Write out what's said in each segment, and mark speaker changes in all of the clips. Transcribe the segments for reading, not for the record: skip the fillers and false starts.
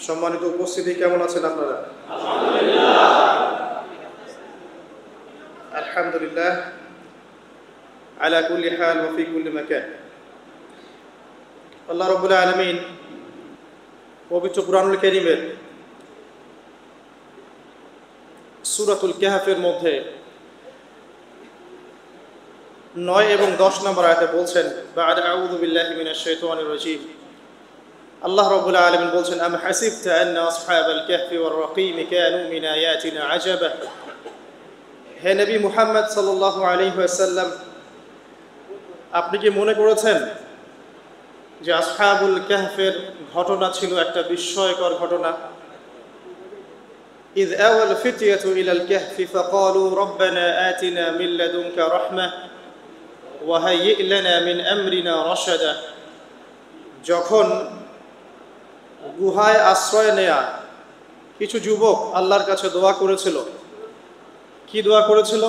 Speaker 1: সম্মানিত উপস্থিতি, কেমন আছেন আপনারা? আলহামদুলিল্লাহ আলা কুল্লি হাল ওয়া ফি কুল্লি মাকান। আল্লাহ রাব্বুল আলামিন পবিত্র কুরআনুল কারীমের সূরাতুল কাহফের মধ্যে 9 এবং 10 নম্বর আয়াতে বলছেন, বা'দা আউযু বিল্লাহি মিনাশ শাইতানির রাজীম। আল্লাহ রাব্বুল আলামিন বলছেন, আম হাসিবতা আন্না আসহাবাল কাহফি ওয়ার রাকিম কানু মিন আয়াতিনা আজাবা। হে নবী মুহাম্মদ সাল্লাল্লাহু আলাইহি ওয়াসাল্লাম, আপনি কি মনে করেছেন যে আসহাবুল কাহফের ঘটনা ছিল একটা বিস্ময়কর ঘটনা? إذ أوى الفتية إلى الكهف فقالوا ربنا آتنا من لدنك رحمة وهيئ لنا من أمرنا رشدا। যখন গুহায় আশ্রয় নেয়া কিছু যুবক আল্লাহর কাছে দোয়া করেছিল, কি দোয়া করেছিল?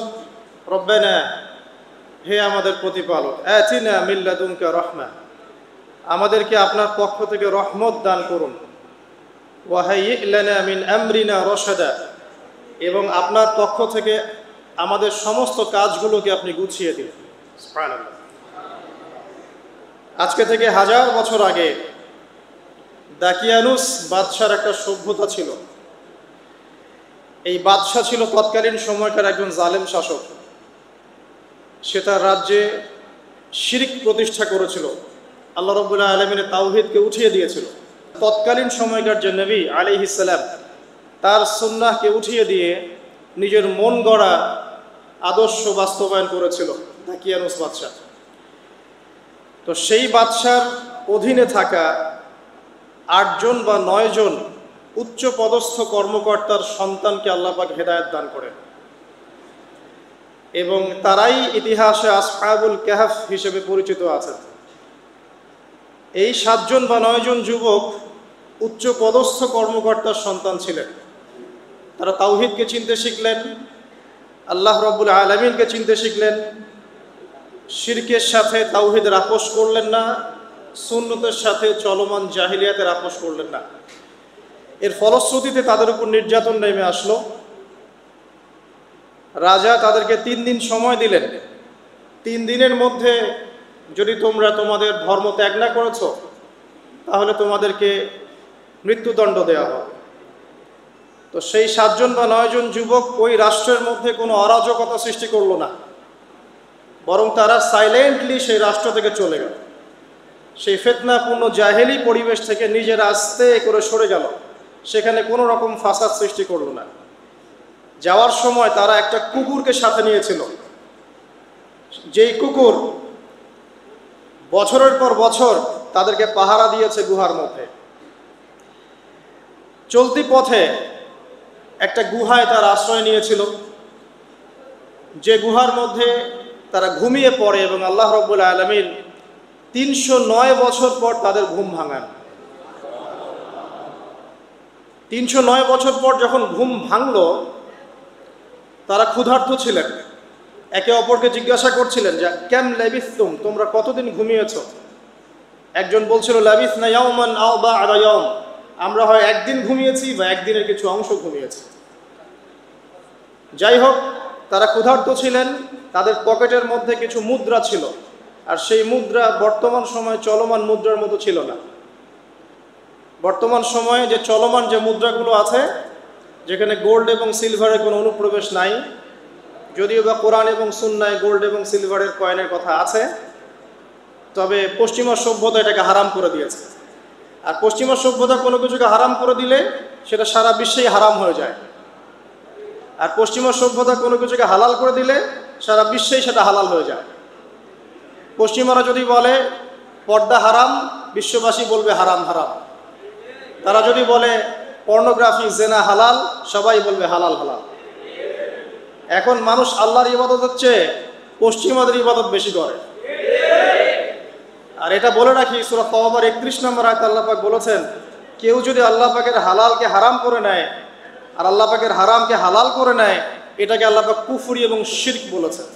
Speaker 1: রব্বানা, হে আমাদের প্রতিপালক, আতিনা মিন লাদুনকা রাহমা, আমাদেরকে আপনার পক্ষ থেকে রহমত দান করুন। ওয়া হাইয়্যি লানা মিন আমরিনা রাশাদা, এবং আপনার পক্ষ থেকে আমাদের সমস্ত কাজগুলোকে আপনি গুছিয়ে দিন। সুবহানাল্লাহ। আজকে থেকে 1000 বছর আগে দাকিয়ানুস বাদশার একটা সভ্যতা ছিল। এই বাদশা ছিল তৎকালীন সময়কার একজন জালেম শাসক। সে তার রাজ্যে শিরক প্রতিষ্ঠা করেছিল, আল্লাহ রাব্বুল আলামিনের তাওহীদকে উঠিয়ে দিয়েছিল। তৎকালীন সময়কার যে নবী আলাইহিস সালাম, তার সুন্নাহকে উঠিয়ে দিয়ে নিজের মন গড়া আদর্শ বাস্তবায়ন করেছিল দাকিয়ানুস বাদশা। তো সেই বাদশার অধীনে থাকা 8 জন বা 9 জন উচ্চ পদস্থ কর্মকর্তার সন্তানকে আল্লাহ পাক হেদায়েত দান করেন, এবং তারাই ইতিহাসে আসহাবুল কাহফ হিসেবে পরিচিত আছেন। এই 7 জন বা 9 জন যুবক উচ্চ পদস্থ কর্মকর্তার সন্তান ছিলেন। তারা তাওহীদকে চিনতে শিখলেন, আল্লাহ রাব্বুল আলামিনকে চিনতে শিখলেন, শিরকের সাথে তাওহীদের আপোষ করলেন না, সুন্নতের সাথে চলমান জাহিলিয়াতের আপোষ করলেন না। এর ফলশ্রুতিতে তাদের উপর নির্যাতন নেমে আসলো। রাজা তাদেরকে 3 দিন সময় দিলেন। 3 দিনের মধ্যে যদি তোমরা তোমাদের ধর্ম ত্যাগ না করেছো, তাহলে তোমাদেরকে মৃত্যুদণ্ড দেওয়া হবে। তো সেই 7 জন বা 9 জন যুবক ওই রাষ্ট্রের মধ্যে কোনো অরাজকতা সৃষ্টি করলো না, বরং তারা সাইলেন্টলি সেই রাষ্ট্র থেকে চলে গেল। সেই ফিতনাপূর্ণ জাহেলি পরিবেশ থেকে নিজেরা আস্তে করে সরে গেল, সেখানে কোনো রকম ফাসাদ সৃষ্টি করলো না। যাওয়ার সময় তারা একটা কুকুরকে সাথে নিয়েছিল, যেই কুকুর বছরের পর বছর তাদেরকে পাহারা দিয়েছে গুহার মধ্যে। চলতি পথে একটা গুহায় তারা আশ্রয় নিয়েছিল, যে গুহার মধ্যে তারা ঘুমিয়ে পড়ে, এবং আল্লাহ রাব্বুল আলামিন 309 বছর পর তাদের ঘুম ভাঙান। 309 বছর পর যখন ঘুম ভাঙলো, তারা ক্ষুধার্ত ছিলেন। একে অপরকে জিজ্ঞাসা করছিলেন যে কেম লাবিসতুম, তোমরা কতদিন ঘুমিয়েছ? একজন বলছিল লাবিসনা ইয়াওমান আও বা'দা ইয়াওম, আমরা হয় একদিন ঘুমিয়েছি বা একদিনের কিছু অংশ ঘুমিয়েছি। যাই হোক, তারা ক্ষুধার্ত ছিলেন, তাদের পকেটের মধ্যে কিছু মুদ্রা ছিল, আর সেই মুদ্রা বর্তমান সময়ে চলমান মুদ্রার মতো ছিল না। বর্তমান সময়ে যে চলমান যে মুদ্রাগুলো আছে, যেখানে গোল্ড এবং সিলভারের কোনো অনুপ্রবেশ নাই, যদিও বা কোরআন এবং সুন্নায় গোল্ড এবং সিলভারের কয়েনের কথা আছে, তবে পশ্চিমা সভ্যতা এটাকে হারাম করে দিয়েছে। আর পশ্চিমা সভ্যতা কোনো কিছুকে হারাম করে দিলে সেটা সারা বিশ্বেই হারাম হয়ে যায়, আর পশ্চিমা সভ্যতা কোনো কিছুকে হালাল করে দিলে সারা বিশ্বেই সেটা হালাল হয়ে যায়। পশ্চিমারা যদি বলে পর্দা হারাম, বিশ্ববাসী বলবে হারাম হারাম। তারা যদি বলে পর্নোগ্রাফি জেনা হালাল, সবাই বলবে হালাল হালাল। এখন মানুষ আল্লাহর ইবাদত হচ্ছে পশ্চিমাদের ইবাদত বেশি করে। আর এটা বলে রাখি, সূরা তাওবার 31 নম্বর আয়াতে আল্লাহ পাক বলেছেন, কেউ যদি আল্লাহ পাকের হালালকে হারাম করে নেয় আর আল্লাহ পাকের হারামকে হালাল করে নেয়, এটাকে আল্লাহ পাক কুফরি এবং শিরক বলেছেন।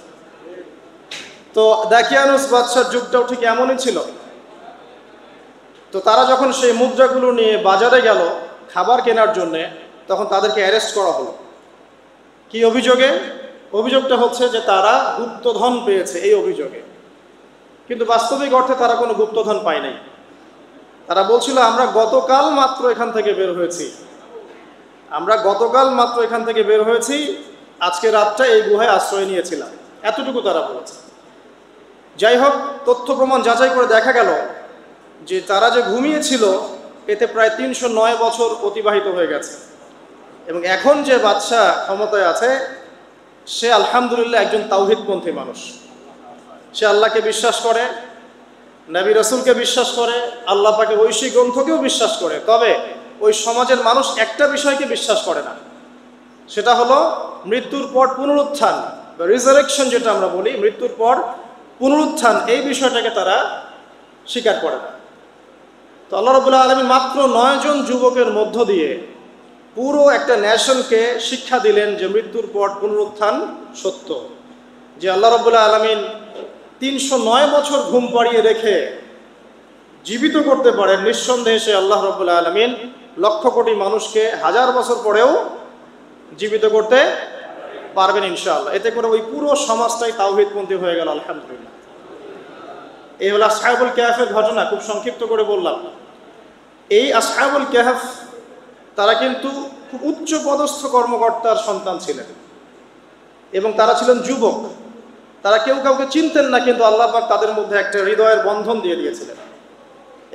Speaker 1: তো দাকিয়ানুস বাদশার যুগটাও ঠিক এমনই ছিল। তো তারা যখন সেই মুদ্রাগুলো নিয়ে বাজারে গেল, খাবার কেনার জন্যে, তখন তাদেরকে অ্যারেস্ট করা হলো। কি অভিযোগে? অভিযোগটা হচ্ছে যে তারা গুপ্তধন পেয়েছে, এই অভিযোগে। কিন্তু বাস্তবিক অর্থে তারা কোনো গুপ্তধন পায় নাই। তারা বলছিল আমরা গতকাল মাত্র এখান থেকে বের হয়েছি, আজকে রাতটা এই গুহায় আশ্রয় নিয়েছিলাম, এতটুকু তারা বলেছে। যাই হোক, তথ্য প্রমাণ যাচাই করে দেখা গেল যে তারা যে ঘুমিয়েছিল এতে প্রায় 309 বছর অতিবাহিত হয়ে গেছে। এবং এখন যে বাদশা ক্ষমতায় আছে সে আলহামদুলিল্লাহ একজন তাওহীদপন্থী মানুষ। সে আল্লাহকে বিশ্বাস করে, নবী রাসূলকে বিশ্বাস করে, আল্লাহ পাকের ঐশী গ্রন্থকেও বিশ্বাস করে। তবে ওই সমাজের মানুষ একটা বিষয়কে বিশ্বাস করে না, সেটা হলো মৃত্যুর পর পুনরুত্থান বা রিজারেকশন, যেটা আমরা বলি, মৃত্যুর পর পুনরুত্থান, এই বিষয়টাকে তারা স্বীকার করে না। তো আল্লাহ রাব্বুল আলামিন মাত্র 9 জন যুবকের মধ্য দিয়ে পুরো একটা নেশনকে শিক্ষা দিলেন যে মৃত্যুর পর পুনরুত্থান সত্য। যে আল্লাহ রাব্বুল আলামিন 309 বছর ঘুম পাড়িয়ে রেখে জীবিত করতে পারেন, নিঃসন্দেহে সে আল্লাহ রাব্বুল আলামিন লক্ষ কোটি মানুষকে 1000 বছর পরেও জীবিত করতে পারবেন ইনশাআল্লাহ। এতে করে ওই পুরো সমাজটাই তাওহীদপন্থী হয়ে গেল আলহামদুলিল্লাহ। এই হলো আসহাবুল কাহফের ঘটনা, খুব সংক্ষিপ্ত করে বললাম। এই আসহাবুল কাহফ তারা কিন্তু খুব উচ্চ পদস্থ কর্মকর্তার সন্তান ছিলেন এবং তারা ছিলেন যুবক। তারা কেউ কাউকে চিনতেন না, কিন্তু আল্লাহ পাক তাদের মধ্যে একটা হৃদয়ের বন্ধন দিয়ে দিয়েছিলেন।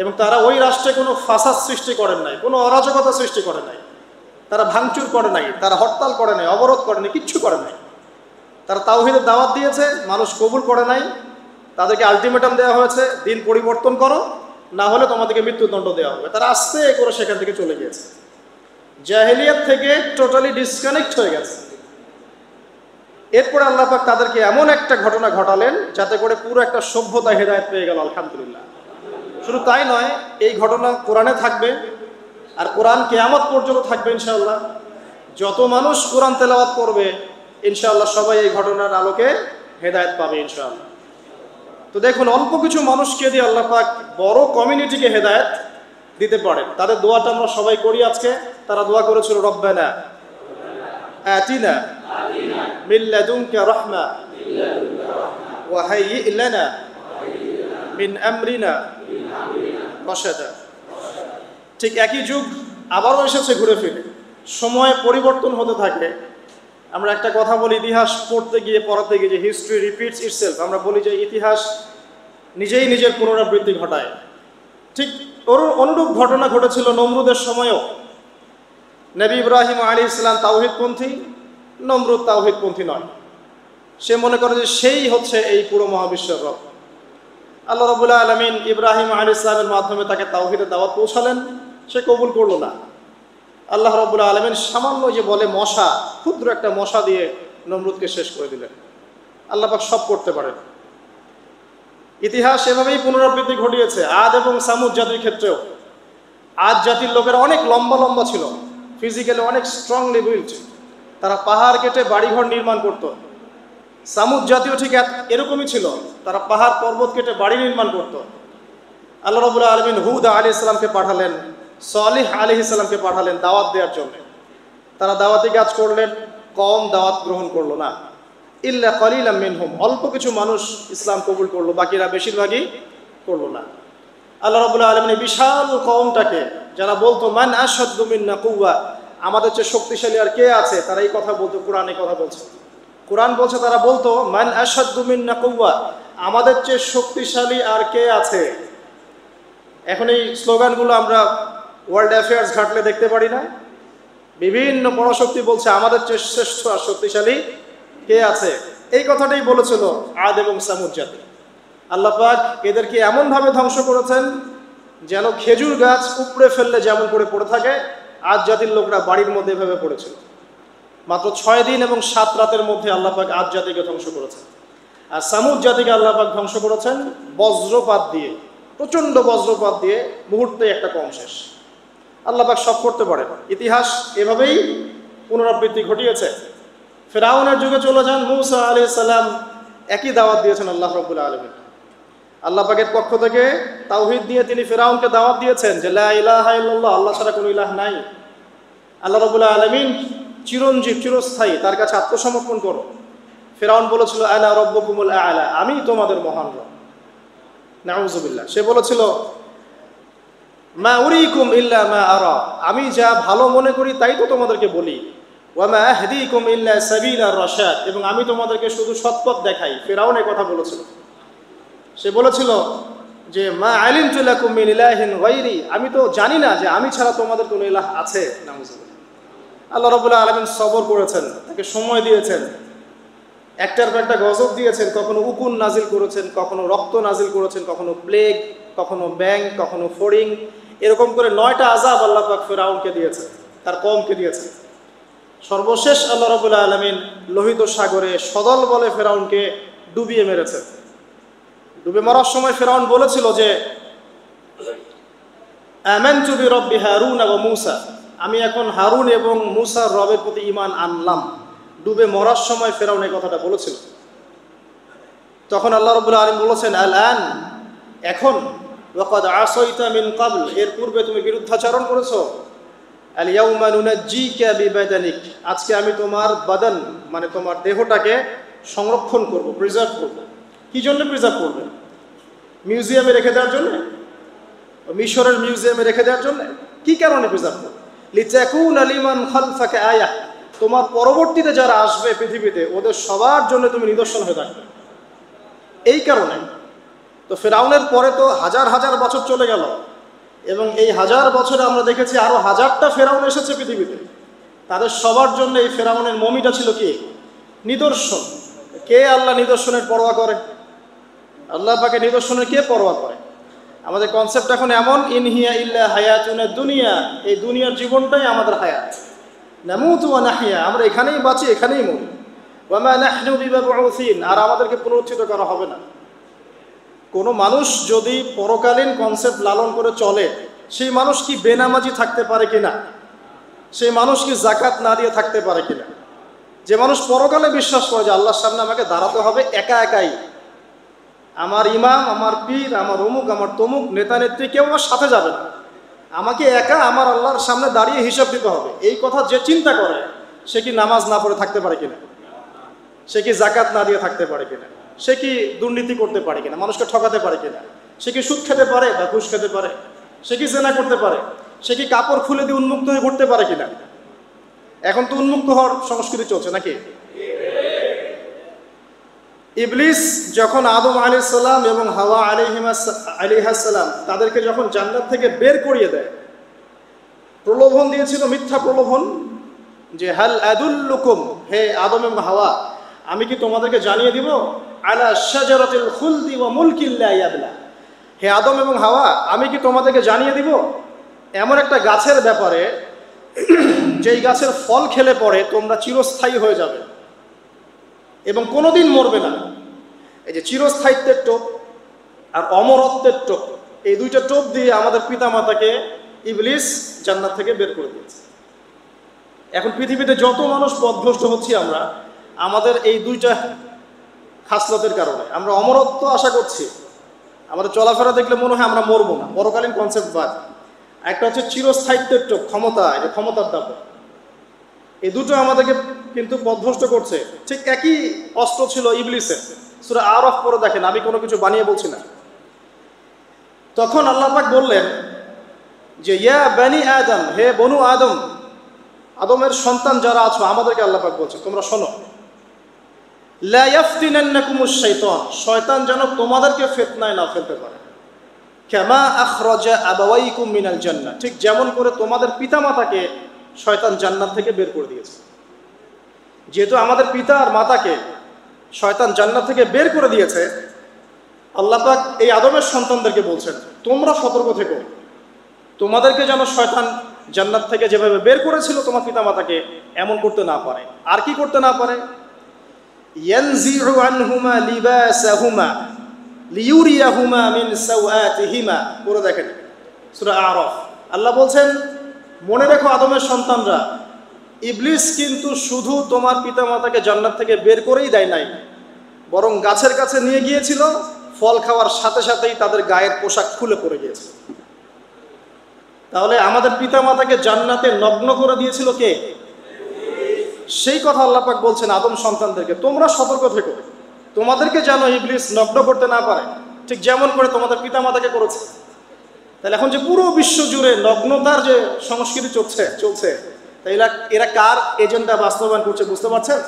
Speaker 1: এবং তারা ওই রাষ্ট্রে কোনো ফাসাদ সৃষ্টি করেন নাই, কোনো অরাজকতা সৃষ্টি করে নাই, তারা ভাঙচুর করে নাই, তারা হরতাল করে নাই, অবরোধ করে নাই, কিচ্ছু করে নাই। তারা তাওহীদের দাওয়াত দিয়েছে, মানুষ কবুল করে নাই। তাদেরকে আলটিমেটাম দেওয়া হয়েছে, দিন পরিবর্তন করো, না হলে তোমাদেরকে মৃত্যুদণ্ড দেওয়া হবে। তারা আস্তে করে সেখান থেকে চলে গিয়েছে, জাহেলিয়াত থেকে টোটালি ডিসকানেক্ট হয়ে গেছে। এরপরে আল্লাহ পাক তাদেরকে এমন একটা ঘটনা ঘটালেন যাতে করে পুরো একটা সভ্যতা হেদায়েত পেয়ে গেল আলহামদুলিল্লাহ। শুধু তাই নয়, এই ঘটনা কোরআনে থাকবে আর কোরআন কিয়ামত পর্যন্ত থাকবে ইনশাআল্লাহ। যত মানুষ কোরআন তেলাওয়াত করবে ইনশাআল্লাহ সবাই এই ঘটনার আলোকে হেদায়েত পাবে ইনশাআল্লাহ। তো দেখুন, অল্প কিছু মানুষকে দিয়ে আল্লাহ পাক বড় কমিউনিটিকে হেদায়েত দিতে পারেন। তাদের দোয়াটা আমরা সবাই করি আজকে। তারা দোয়া করেছিল রব্বানা আতিনা মিন লাদুনকা রাহমা ওয়া হাইয়্ লানা মিন আমরিনা রাশাদা। ঠিক একই যুগ আবারও এসেছে ঘুরে ফিরে, সময় পরিবর্তন হতে থাকে। আমরা একটা কথা বলি, ইতিহাস পড়তে গিয়ে পড়াতে গিয়ে, যে হিস্ট্রি রিপিটস ইটসেলফ। আমরা বলি যে ইতিহাস নিজেই নিজের পুনরাবৃত্তি ঘটায়। ঠিক অনুরূপ ঘটনা ঘটেছিল নমরুদের সময়ও। নবী ইব্রাহিম আলাইহিস সালাম তাওহীদপন্থী, নমরুদ তাওহীদপন্থী নয়। সে মনে করে যে সেই হচ্ছে এই পুরো মহাবিশ্বের রব। আল্লাহ রাব্বুল আলামিন ইব্রাহিম আলাইহিস সালামের মাধ্যমে তাকে তাওহীদের দাওয়াত পৌঁছালেন, সে কবুল করলো না। আল্লাহ রাব্বুল আলামিন সামান্য যে বলে মশা, ক্ষুদ্র একটা মশা দিয়ে নমরুদকে শেষ করে দিলেন। আল্লাহ পাক সব করতে পারেন। ইতিহাস এভাবেই পুনরাবৃত্তি ঘটিয়েছে আদ এবং সামুদ জাতির ক্ষেত্রেও। আদ জাতির লোকেরা অনেক লম্বা লম্বা ছিল, ফিজিক্যালি অনেক স্ট্রংলি বিল্ট। তারা পাহাড় কেটে বাড়িঘর নির্মাণ করত। সামুদ জাতীয় ঠিক এরকমই ছিল, তারা পাহাড় পর্বত কেটে বাড়ি নির্মাণ করত। আল্লাহ রাব্বুল আলামিন হুদ আলাইহিস সালামকে পাঠালেন, সালিহ আলাইহিস সালামকে পাঠালেন দাওয়াত দেওয়ার জন্য। তারা দাওয়াতি কাজ করলেন, কম দাওয়াত গ্রহণ করলো না। ইল্লা কালিলাম মিনহুম, অল্প কিছু মানুষ ইসলাম কবুল করলো, বাকিরা বেশিরভাগই করলো না। আল্লাহ রাব্বুল আলামিন বিশাল কওমটাকে, যারা বলতো মান আশাদ্দু মিন্না কুওয়া, আমাদের চেয়ে শক্তিশালী আর কে আছে, তারা এই কথা বলতো। কোরআনে কথা বলছে, কোরআন বলছে, তারা বলতো মান আশাদ্দু মিন্না কুওয়া, আমাদের চেয়ে শক্তিশালী আর কে আছে। এখন এই স্লোগানগুলো আমরা ওয়ার্ল্ড অ্যাফেয়ার্স ঘাটলে দেখতে পারি না? বিভিন্ন পরাশক্তি বলছে আমাদের চেয়ে শ্রেষ্ঠ আর শক্তিশালী কে আছে। এই কথাটাই বলেছিল আদ এবং সামুদ জাতি। আল্লাহ পাক এদেরকে এমনভাবে ধ্বংস করেছেন যেন খেজুর গাছ উপড়ে ফেললে যেমন করে পড়ে থাকে, আদ জাতির লোকরা বাড়ির মধ্যে এভাবে পড়েছিল। মাত্র 6 দিন এবং 7 রাতের মধ্যে আল্লাহ পাক আদ জাতিকে ধ্বংস করেছেন। আর সামুদ জাতিকে আল্লাহ পাক ধ্বংস করেছেন বজ্রপাত দিয়ে, প্রচণ্ড বজ্রপাত দিয়ে, মুহূর্তে একটা কম শেষ। আল্লাহ পাক সব করতে পারেন। ইতিহাস এভাবেই পুনরাবৃত্তি ঘটিয়েছে। ফেরাউনের যুগে চলে যান, মূসা আলাইহিস সালাম একই দাওয়াত দিয়েছেন আল্লাহ রাব্বুল আলামিন। আল্লাহ পাকের পক্ষ থেকে তাওহীদ দিয়ে তিনি ফেরাউনকে দাওয়াত দিয়েছেন যে লা ইলাহা ইল্লাল্লাহ, আল্লাহ ছাড়া কোনো ইলাহ নাই। আল্লাহ রাব্বুল আলামিন চিরঞ্জীব, চিরস্থায়ী, তার কাছে আত্মসমর্পণ করো। ফিরআউন বলেছিল আনা রাব্বুকুমুল আ'লা, আমি তোমাদের মহান রব। নাউযুবিল্লাহ। সে বলেছিল মা উরিকুম ইল্লা মা আরা, আমি যা ভালো মনে করি তাই তো তোমাদেরকে বলি। ওয়া মা আহদিকুম ইল্লা সাবিলার রাশাদ, এবং আমি তোমাদেরকে শুধু সৎপথ দেখাই। ফিরআউন এই কথা বলেছিল। সে বলেছিল যে মা আলিমতু লাকুম মিন ইলাহিন গায়রি, আমি তো জানি না যে আমি ছাড়া তোমাদের কোনো ইলাহ আছে। নাউযুবিল্লাহ। আল্লাহ রাব্বুল আলামিন সবর করেছেন, তাকে সময় দিয়েছেন, একটার পর একটা গজব দিয়েছেন। কখনো উকুন নাজিল করেছেন, কখনো রক্ত নাজিল করেছেন, কখনো প্লেগ, কখনো ব্যাং, কখনো ফড়িং, এরকম করে 9টা আযাব আল্লাহ পাক ফিরআউনকে দিয়েছেন, তার কওমকে দিয়েছেন। সর্বশেষ আল্লাহ রাব্বুল আলামিন লোহিত সাগরে সদল বলে ফিরআউনকে ডুবিয়ে মেরেছেন। ডুবে মরার সময় ফিরআউন বলেছিল যে আমানতু বিরব্বি হারুন ওয়া মূসা, আমি এখন হারুন এবং মূসার রবের প্রতি ঈমান আনলাম। ডুবে মরার সময় ফিরআউন এই কথাটা বলেছিল। তখন আল্লাহ রাব্বুল আলামিন বলেছেন আল-আন, এখন, ওয়াকাদ আসাইতা মিন ক্বাবল, এর পূর্বে তুমি বিরুদ্ধাচরণ করেছো। আল ইয়াউমা নুনাজ্জিকা বিবাদানিক, আজকে আমি তোমার বাদান মানে তোমার দেহটাকে সংরক্ষণ করব, প্রিজার্ভ করব। কি জন্য প্রিজার্ভ করবে? মিউজিয়ামে রেখে দেওয়ার জন্য? মিশরের মিউজিয়ামে রেখে দেওয়ার জন্য? কি কারণে প্রিজার্ভ করবে? লিতাকুনা লিমান খালফাকা আয়া, তোমার পরবর্তীতে যারা আসবে পৃথিবীতে ওদের সবার জন্য তুমি নিদর্শন হয়ে থাকবে, এই কারণে। তো ফিরআউনের পরে তো হাজার হাজার বছর চলে গেল, এবং এই হাজার বছরে আমরা দেখেছি আরো হাজারটা ফেরাউন এসেছে পৃথিবীতে। তাদের সবার জন্য এই ফেরাউনের মমিটা ছিল কি? নিদর্শন। কে আল্লাহ নিদর্শনের পরোয়া করে? আল্লাহ পাকে নিদর্শনের কে পরোয়া করে? আমাদের কনসেপ্ট এখন এমন, ইন হিয়া ইল্লা হায়াতুনা দুনিয়া, এই দুনিয়ার জীবনটাই আমাদের হায়াত। নামুতু ওয়া নাহইয়া, আমরা এখানেই বাঁচি, এখানেই মরি। ওয়া মা নাহনু বিমাবউসিন, আর আমাদেরকে পুনরুত্থিত করা হবে না। কোনো মানুষ যদি পরকালীন কনসেপ্ট লালন করে চলে, সেই মানুষ কি বেনামাজি থাকতে পারে কিনা? সেই মানুষ কি যাকাত না দিয়ে থাকতে পারে কিনা? যে মানুষ পরকালে বিশ্বাস করে যে আল্লাহর সামনে আমাকে দাঁড়াতে হবে একা একাই, আমার ইমাম, আমার পীর, আমার অমুক, আমার তমুক নেতা নেত্রী কেউ আমার সাথে যাবে না, আমাকে একা আমার আল্লাহর সামনে দাঁড়িয়ে হিসাব দিতে হবে, এই কথা যে চিন্তা করে সে কি নামাজ না পড়ে থাকতে পারে কিনা? সে কি যাকাত না দিয়ে থাকতে পারে কিনা? সে কি দুর্নীতি করতে পারে কিনা? মানুষকে ঠকাতে পারে কিনা? সে কি সুদ খেতে পারে বা ঘুষ খেতে পারে? সে কি জেনা করতে পারে? সে কি কাপড় খুলে দিয়ে উন্মুক্ত হয়ে ঘুরতে পারে কিনা? এখন তো উন্মুক্ত হওয়ার সংস্কৃতি চলছে নাকি? ইবলিস যখন আদম আলাইহিস সালাম এবং হাওয়া আলাইহিস সালাম তাদেরকে যখন জান্নাত থেকে বের করিয়ে দেয়, প্রলোভন দিয়েছিল, মিথ্যা প্রলোভন, যে হাল আদুল্লুকুম, হে আদম এবং হাওয়া, আমি কি তোমাদেরকে জানিয়ে দিব আলা শাজারাতিল খুলদি ওয়া মুলকিন লা ইয়াবলা, হে আদম এবং হাওয়া, আমি কি তোমাদেরকে জানিয়ে দিব এমন একটা গাছের ব্যাপারে যেই গাছের ফল খেলে পরে তোমরা চিরস্থায়ী হয়ে যাবে এবং কোনোদিন মরবে না। এই যে চিরস্থায়িত্বের টোপ আর অমরত্বের টোপ, এই দুইটা টোপ দিয়ে আমাদের পিতামাতাকে ইবলিস জান্নাত থেকে বের করে দিয়েছে। এখন পৃথিবীতে যত মানুষ পথভ্রষ্ট হচ্ছি আমরা, আমাদের এই দুইটা খাসলতের কারণে। আমরা অমরত্ব আশা করছি, আমাদের চলাফেরা দেখলে মনে হয় আমরা মরবো না, পরকালীন কনসেপ্ট বাদ। একটা হচ্ছে চিরস্থায়িত্বের টোপ, ক্ষমতা, এটা ক্ষমতার দাপট। এই দুটো আমাদেরকে কিন্তু পথভ্রষ্ট করছে। ঠিক একই অস্ত্র ছিল ইবলিসের। সূরা আরাফ পড়ে দেখেন, আমি কোনো কিছু বানিয়ে বলছি না। তখন আল্লাহ পাক বললেন যে ইয়া বানি আদম, হে বনু আদম, আদমের সন্তান যারা আছো, আমাদেরকে আল্লাহ পাক বলছে তোমরা শোনো, লা ইয়াফতিনান্নাকুমুশ শাইতান, শয়তান যেন তোমাদেরকে ফিতনায় না ফেলতে পারে। কামা আখরাজা আবাওয়াইকুম মিনাল জান্নাহ, ঠিক যেমন করে তোমাদের পিতামাতাকে শয়তান জান্নাত থেকে বের করে দিয়েছে। যেহেতু আমাদের পিতা আর মাতাকে শয়তান জান্নাত থেকে বের করে দিয়েছে, আল্লাহ পাক এই আদমের সন্তানদেরকে বলছেন তোমরা সতর্ক থেকো, তোমাদেরকে যেন শয়তান জান্নাত থেকে যেভাবে বের করেছিল তোমার পিতামাতাকে, এমন করতে না পারে। আর কি করতে না পারে? ইয়ানজিউ আনহুমা লিবাসাহুমা লিউরিয়াহুমা মিন সাওআতিহিমা, পড়ে দেখেন সূরা আরাফ। আল্লাহ বলছেন মনে রেখো আদমের সন্তানরা, ইবলিস কিন্তু শুধু তোমার পিতামাতাকে জান্নাত থেকে বের করেই দেয় নাই, বরং গাছের কাছে নিয়ে গিয়েছিল, ফল খাওয়ার সাথে সাথেই তাদের গায়ের পোশাক খুলে পড়ে গিয়েছে। তাহলে আমাদের পিতামাতাকে জান্নাতে নগ্ন করে দিয়েছিল কে? সেই কথা আল্লাহ পাক বলছেন আদম সন্তানদেরকে, তোমরা সতর্ক থেকো, তোমাদেরকে যেন ইবলিস নগ্ন করতে না পারে, ঠিক যেমন করে তোমাদের পিতামাতাকে করেছে। তাহলে এখন যে পুরো বিশ্ব জুড়ে নগ্নতার যে সংস্কৃতি চলছে তাই এরা কার এজেন্ডা বাস্তবায়ন করছে বুঝতে পারছেন?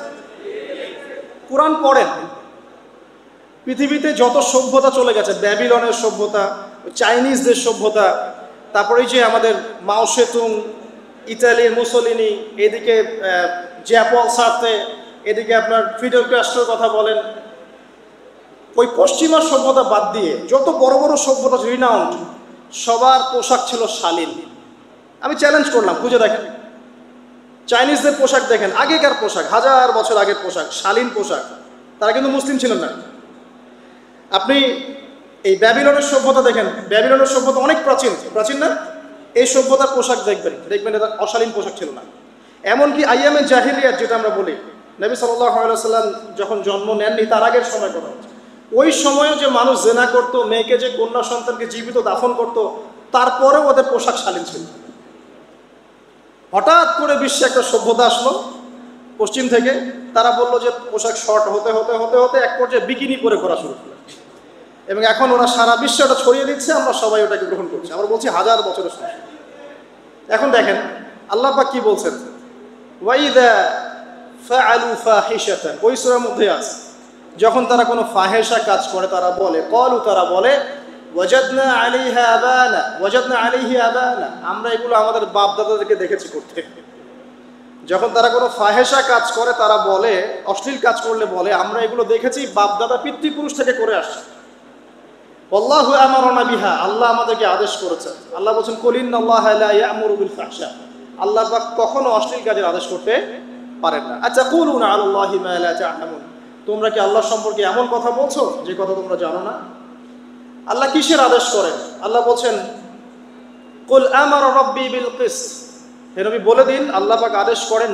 Speaker 1: কোরআন পড়েন, পৃথিবীতে যত সভ্যতা চলে গেছে, ব্যাবিলনের সভ্যতা, চাইনিজদের সভ্যতা, তারপরে যে আমাদের মাও সেতুং, ইতালির মুসোলিনি, এদিকে জ্যাপল সার্তে, এদিকে আপনার ফিডেল ক্যাস্ট্রোর কথা বলেন, ওই পশ্চিমা সভ্যতা বাদ দিয়ে যত বড় বড় সভ্যতা রিনাউন্ড, সবার পোশাক ছিল শালীন। আমি চ্যালেঞ্জ করলাম, খুঁজে দেখেন, চাইনিজদের পোশাক দেখেন, আগেকার পোশাক, 1000 বছর আগের পোশাক, শালীন পোশাক। তারা কিন্তু মুসলিম ছিলেন না। আপনি এই ব্যাবিলনের সভ্যতা দেখেন, ব্যাবিলনের সভ্যতা অনেক প্রাচীন না? এই সভ্যতার পোশাক দেখবেন এটা অশালীন পোশাক ছিল না। এমনকি আইয়ামে জাহিলিয়াত যেটা আমরা বলি, নবী সাল্লাল্লাহু আলাইহি সাল্লাম যখন জন্ম নেননি তার আগের সময় কথা হচ্ছে, ওই সময়ও যে মানুষ জেনা করতো, মেয়েকে যে কন্যা সন্তানকে জীবিত দাফন করত, তারপরেও ওদের পোশাক শালীন ছিল। হঠাৎ করে বিশ্বে একটা সভ্যতা আসলো পশ্চিম থেকে, তারা বললো যে পোশাক শর্ট হতে হতে হতে হতে এক পর্যায়ে বিকিনি পরে ঘোরা শুরু করলো, এবং এখন ওরা সারা বিশ্বে ওটা ছড়িয়ে দিচ্ছে, আমরা সবাই ওটাকে গ্রহণ করছি। আমরা বলছি 1000 বছরের সমস্যা। এখন দেখেন আল্লাহ পাক কি বলছেন, ওয়াইদা ফাআলু ফাহিশাতান, ওই সূরার মধ্যে আছে, যখন তারা কোনো ফাহেসা কাজ করে তারা বলে, ক্বালু, তারা বলে, ওয়াজাদনা আলাইহা আবানা, ওয়াজাদনা আলাইহি আবানা, আমরা এগুলো আমাদের বাপ দাদাদেরকে দেখেছি করতে। যখন তারা কোনো ফাহেসা কাজ করে তারা বলে, অশ্লীল কাজ করলে বলে, আমরা এগুলো দেখেছি বাপ দাদা পিতৃপুরুষ থেকে করে আসছে। আল্লাহু আমারানা বিহা, আল্লাহ আমাদেরকে আদেশ করেছেন। আল্লাহ বলেন, কুল ইন্নাল্লাহা লা ইয়া'মুরু বিল ফাহশা, আল্লাহ পাক কখনো অশ্লীল কাজের আদেশ করতে পারেন না। আচ্ছা, কুলুনা আলাল্লাহি মা লা তা'লামুন, তোমরা কি আল্লাহ সম্পর্কে এমন কথা বলছো যে কথা তোমরা জানো না? আল্লাহ কিসের আদেশ করেন? আল্লাহ বলছেন, কুল আমারা রাব্বি বিল কিসত, হে নবী বলে দিন আল্লাহ পাক আদেশ করেন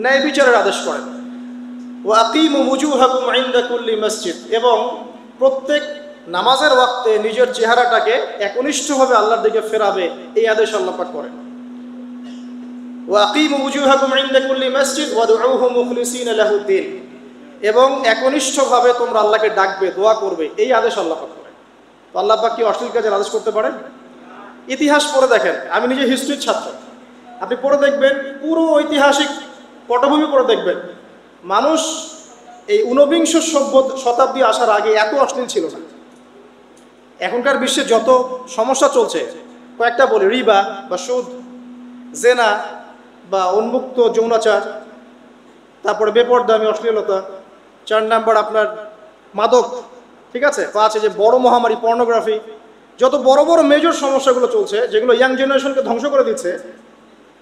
Speaker 1: ন্যায় বিচারের আদেশ করেন। ওয়া আকিমু ওয়ুজুহাকুম ইনদা কুল্লি মসজিদ, এবং প্রত্যেক নামাজের ওয়াক্তে নিজের চেহারাটাকে একনিষ্ঠভাবে আল্লাহর দিকে ফেরাবে, এই আদেশ আল্লাহ পাক করেন। ওয়া আকিমু ওয়ুজুহাকুম ইনদা কুল্লি মসজিদ ওয়াদউহু মুখলিসিনা লাহুদ্দিন, এবং একনিষ্ঠভাবে তোমরা আল্লাহকে ডাকবে, দোয়া করবে, এই আদেশ আল্লাহ পাক করেন। তো আল্লাহ পাক কি অশ্লীল কাজের আদেশ করতে পারেন? ইতিহাস পড়ে দেখেন, আমি নিজে হিস্ট্রির ছাত্র, আপনি পড়ে দেখবেন, পুরো ঐতিহাসিক পটভূমি পড়ে দেখবেন, মানুষ এই ঊনবিংশ শতাব্দী আসার আগে এত অশ্লীল ছিল না। এখনকার বিশ্বে যত সমস্যা চলছে, কয়েকটা বলি, রিবা বা সুদ, জেনা বা উন্মুক্ত যৌনাচার, তারপরে বেপরদামি অশ্লীলতা, 4 নাম্বার আপনার মাদক, ঠিক আছে, 5 যে বড় মহামারী পর্নোগ্রাফি, যত বড় বড় মেজর সমস্যাগুলো চলছে যেগুলো ইয়াং জেনারেশনকে ধ্বংস করে দিচ্ছে,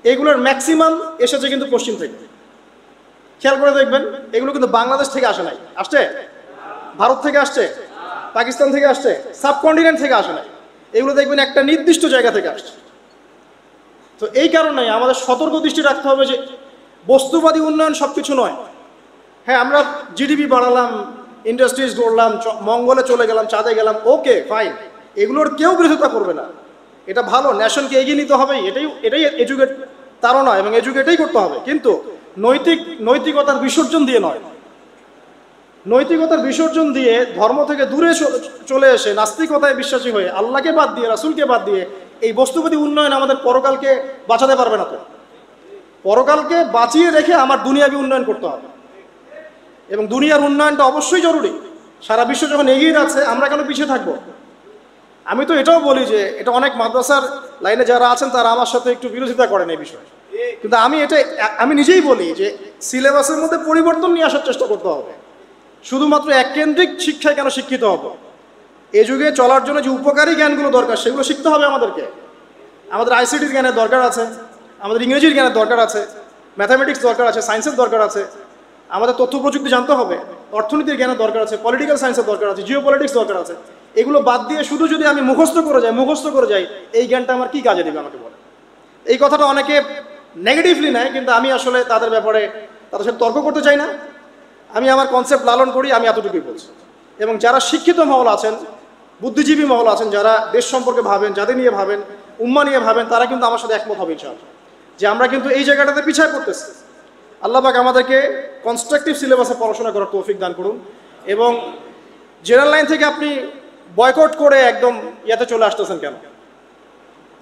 Speaker 1: এগুলোর ম্যাক্সিমাম এসেছে কিন্তু পশ্চিম থেকে। খেয়াল করে দেখবেন, এগুলো কিন্তু বাংলাদেশ থেকে আসে নাই, আসছে ভারত থেকে আসছে, পাকিস্তান থেকে আসছে, সাবকন্টিনেন্ট থেকে আসে নাই, এগুলো দেখবেন একটা নির্দিষ্ট জায়গা থেকে আসছে। তো এই কারণে আমাদের সতর্ক দৃষ্টি রাখতে হবে যে বস্তুবাদী উন্নয়ন সব কিছু নয়। হ্যাঁ, আমরা জিডিপি বাড়ালাম, ইন্ডাস্ট্রিজ গড়লাম, মঙ্গলে চলে গেলাম, চাঁদে গেলাম, ওকে ফাইন, এগুলোর কেউ বিরোধিতা করবে না, এটা ভালো, ন্যাশনকে এগিয়ে নিতে হবে, এটাই এডুকেট, তারও নয়, এবং এডুকেটেই করতে হবে, কিন্তু নৈতিকতার বিসর্জন দিয়ে নয়। নৈতিকতার বিসর্জন দিয়ে ধর্ম থেকে দূরে চলে এসে নাস্তিকতায় বিশ্বাসী হয়ে আল্লাহকে বাদ দিয়ে, রাসূলকে বাদ দিয়ে এই বস্তুবাদী উন্নয়ন আমাদের পরকালকে বাঁচাতে পারবে না। তো পরকালকে বাঁচিয়ে রেখে আমার দুনিয়াবী উন্নয়ন করতে হবে, এবং দুনিয়ার উন্নয়নটা অবশ্যই জরুরি। সারা বিশ্ব যখন এগিয়ে যাচ্ছে, আমরা কেন পিছিয়ে থাকবো? আমি তো এটাও বলি যে এটা অনেক মাদ্রাসার লাইনে যারা আছেন তারা আমার সাথে একটু বিরোধিতা করেন এই বিষয়ে, কিন্তু আমি নিজেই বলি যে সিলেবাসের মধ্যে পরিবর্তন নিয়ে আসার চেষ্টা করতে হবে। শুধুমাত্র এককেন্দ্রিক শিক্ষায় কেন শিক্ষিত হব? এই যুগে চলার জন্য যে উপকারী জ্ঞানগুলো দরকার সেগুলো শিখতে হবে আমাদেরকে। আমাদের আইসিটির জ্ঞানের দরকার আছে, আমাদের ইংরেজির জ্ঞানের দরকার আছে, ম্যাথামেটিক্স দরকার আছে, সায়েন্সের দরকার আছে, আমাদের তথ্য প্রযুক্তি জানতে হবে, অর্থনীতির জ্ঞানের দরকার আছে, পলিটিক্যাল সায়েন্সের দরকার আছে, জিও পলিটিক্স দরকার আছে। এগুলো বাদ দিয়ে শুধু যদি আমি মুখস্থ করে যাই, এই জ্ঞানটা আমার কি কাজে দেবে আমাকে বলে? এই কথাটা অনেকে নেগেটিভলি নেয়, কিন্তু আমি আসলে তাদের ব্যাপারে তাদের সাথে তর্ক করতে চাই না। আমি আমার কনসেপ্ট লালন করি, আমি এতটুকুই বলছি। এবং যারা শিক্ষিত মহল আছেন, বুদ্ধিজীবী মহল আছেন, যারা দেশ সম্পর্কে ভাবেন, যাদের নিয়ে ভাবেন, উম্মাহ নিয়ে ভাবেন, তারা কিন্তু আমার সাথে একমত হবে ইনশাআল্লাহ যে আমরা কিন্তু এই জায়গাটাতে পিছায় পড়তেছি। আল্লাহ পাক আমাদেরকে কনস্ট্রাকটিভ সিলেবাসে পড়াশোনা করার তৌফিক দান করুন, এবং জেনারেল লাইন থেকে আপনি বয়কট করে একদম ইয়াতে চলে আসতেছেন কেন?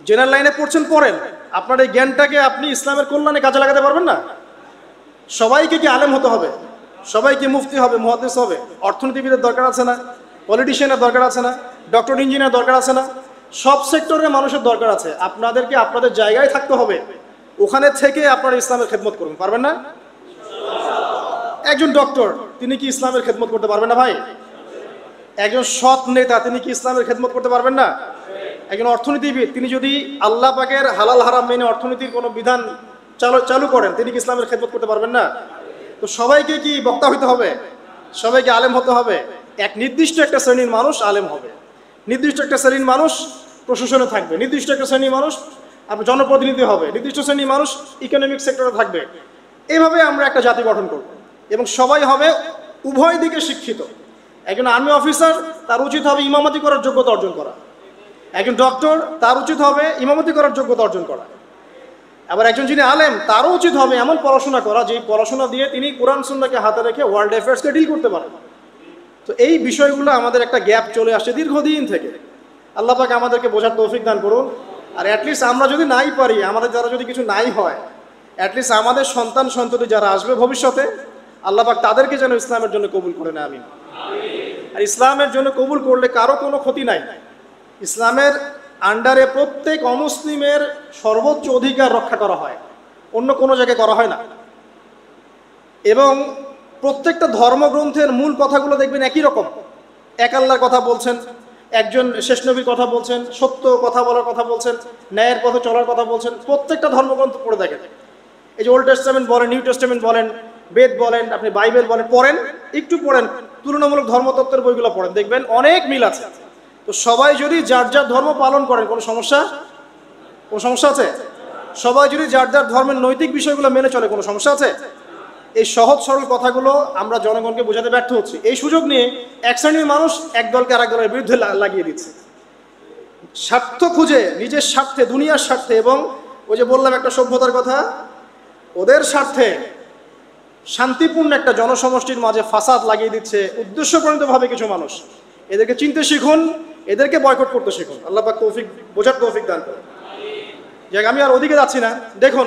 Speaker 1: জেনারেল লাইনে পড়ছেন, পড়েন, আপনার এই জ্ঞানটাকে আপনি ইসলামের কল্যাণে কাজে লাগাতে পারবেন না? সবাইকে কি আলেম হতে হবে? সবাইকে মুফতি হবে, মুহাদ্দিস হবে? অর্থনীতিবিদের দরকার আছে না? পলিটিশিয়ানের দরকার আছে না? ডক্টর ইঞ্জিনিয়ার দরকার আছে না? সব সেক্টরের মানুষের দরকার আছে। আপনাদেরকে আপনাদের জায়গায় থাকতে হবে, ওখানে থেকে আপনারা ইসলামের খেদমত করুন, পারবেন না? একজন ডক্টর তিনি কি ইসলামের খেদমত করতে পারবেন না ভাই? একজন সৎ নেতা তিনি কি ইসলামের খেদমত করতে পারবেন না? একজন অর্থনীতিবিদ তিনি যদি আল্লাহ পাকের হালাল হারাম মেনে অর্থনীতির কোনো বিধান চালু করেন, তিনি কি ইসলামের খেদমত করতে পারবেন না? তো সবাইকে কি বক্তা হতে হবে? সবাইকে আলেম হতে হবে? এক নির্দিষ্ট একটা শ্রেণীর মানুষ আলেম হবে, নির্দিষ্ট একটা শ্রেণীর মানুষ প্রশাসনে থাকবে, নির্দিষ্ট একটা শ্রেণীর মানুষ আপনার জনপ্রতিনিধি হবে, নির্দিষ্ট শ্রেণীর মানুষ ইকোনমিক সেক্টরে থাকবে। এইভাবে আমরা একটা জাতি গঠন করব, এবং সবাই হবে উভয় দিকে শিক্ষিত। একজন আর্মি অফিসার তার উচিত হবে ইমামতি করার যোগ্যতা অর্জন করা, একজন ডক্টর তার উচিত হবে ইমামতি করার যোগ্যতা অর্জন করা, আবার একজন যিনি আলেম তারও উচিত হবে এমন পড়াশোনা করা যে পড়াশোনা দিয়ে তিনি কোরআন সুন্নাহকে হাতে রেখে ওয়ার্ল্ড অ্যাফেয়ার্সকে ডিল করতে পারেন। তো এই বিষয়গুলো আমাদের একটা গ্যাপ চলে আসছে দীর্ঘদিন থেকে। আল্লাহ পাক আমাদেরকে বোঝার তৌফিক দান করুন। আর অ্যাটলিস্ট আমরা যদি নাই পারি, আমাদের দ্বারা যদি কিছু নাই হয়, অ্যাটলিস্ট আমাদের সন্তান সন্ততি যারা আসবে ভবিষ্যতে, আল্লাহ পাক তাদেরকে যেন ইসলামের জন্য কবুল করে নেয়, আমিন। আর ইসলামের জন্য কবুল করলে কারো কোনো ক্ষতি নাই। ইসলামের আন্ডারে প্রত্যেক অমুসলিমের সর্বোচ্চ অধিকার রক্ষা করা হয়, অন্য কোনো জায়গায় করা হয় না। এবং প্রত্যেকটা ধর্মগ্রন্থের মূল কথাগুলো দেখবেন একই রকম। এক আল্লাহর কথা বলছেন, একজন শেষ নবীর কথা বলছেন, সত্য কথা বলার কথা বলছেন, ন্যায়ের পথে চলার কথা বলছেন। প্রত্যেকটা ধর্মগ্রন্থ পড়ে দেখেন, এই যে ওল্ড টেস্টামেন্ট বলেন, নিউ টেস্টামেন্ট বলেন, বেদ বলেন, আপনি বাইবেল বলেন, পড়েন, একটু পড়েন, তুলনামূলক ধর্মতত্ত্বের বইগুলো পড়েন, দেখবেন অনেক মিল আছে। তো সবাই যদি যার যার ধর্ম পালন করেন, কোনো সমস্যা আছে? সবাই যদি যার যার ধর্মের নৈতিক বিষয়গুলো মেনে চলে, কোনো সমস্যা আছে? এই সহজ সরল কথাগুলো আমরা জনগণকে বোঝাতে ব্যর্থ হচ্ছি। এই সুযোগ নিয়ে এক শ্রেণীর মানুষ এক দলকে আরেক দলের বিরুদ্ধে লাগিয়ে দিচ্ছে, স্বার্থ খুঁজে, নিজের স্বার্থে, দুনিয়ার স্বার্থে, এবং ওই যে বললাম একটা সভ্যতার কথা, ওদের স্বার্থে শান্তিপূর্ণ একটা জনসমষ্টির মাঝে ফাসাদ লাগিয়ে দিচ্ছে উদ্দেশ্যপ্রণীতভাবে কিছু মানুষ। এদেরকে চিনতে শিখুন, এদেরকে বয়কট করতে শিখুন। আল্লাহ পাক তৌফিক, বোঝার তৌফিক দান করুন। যাক, আমি আর ওদিকে যাচ্ছি না। দেখুন,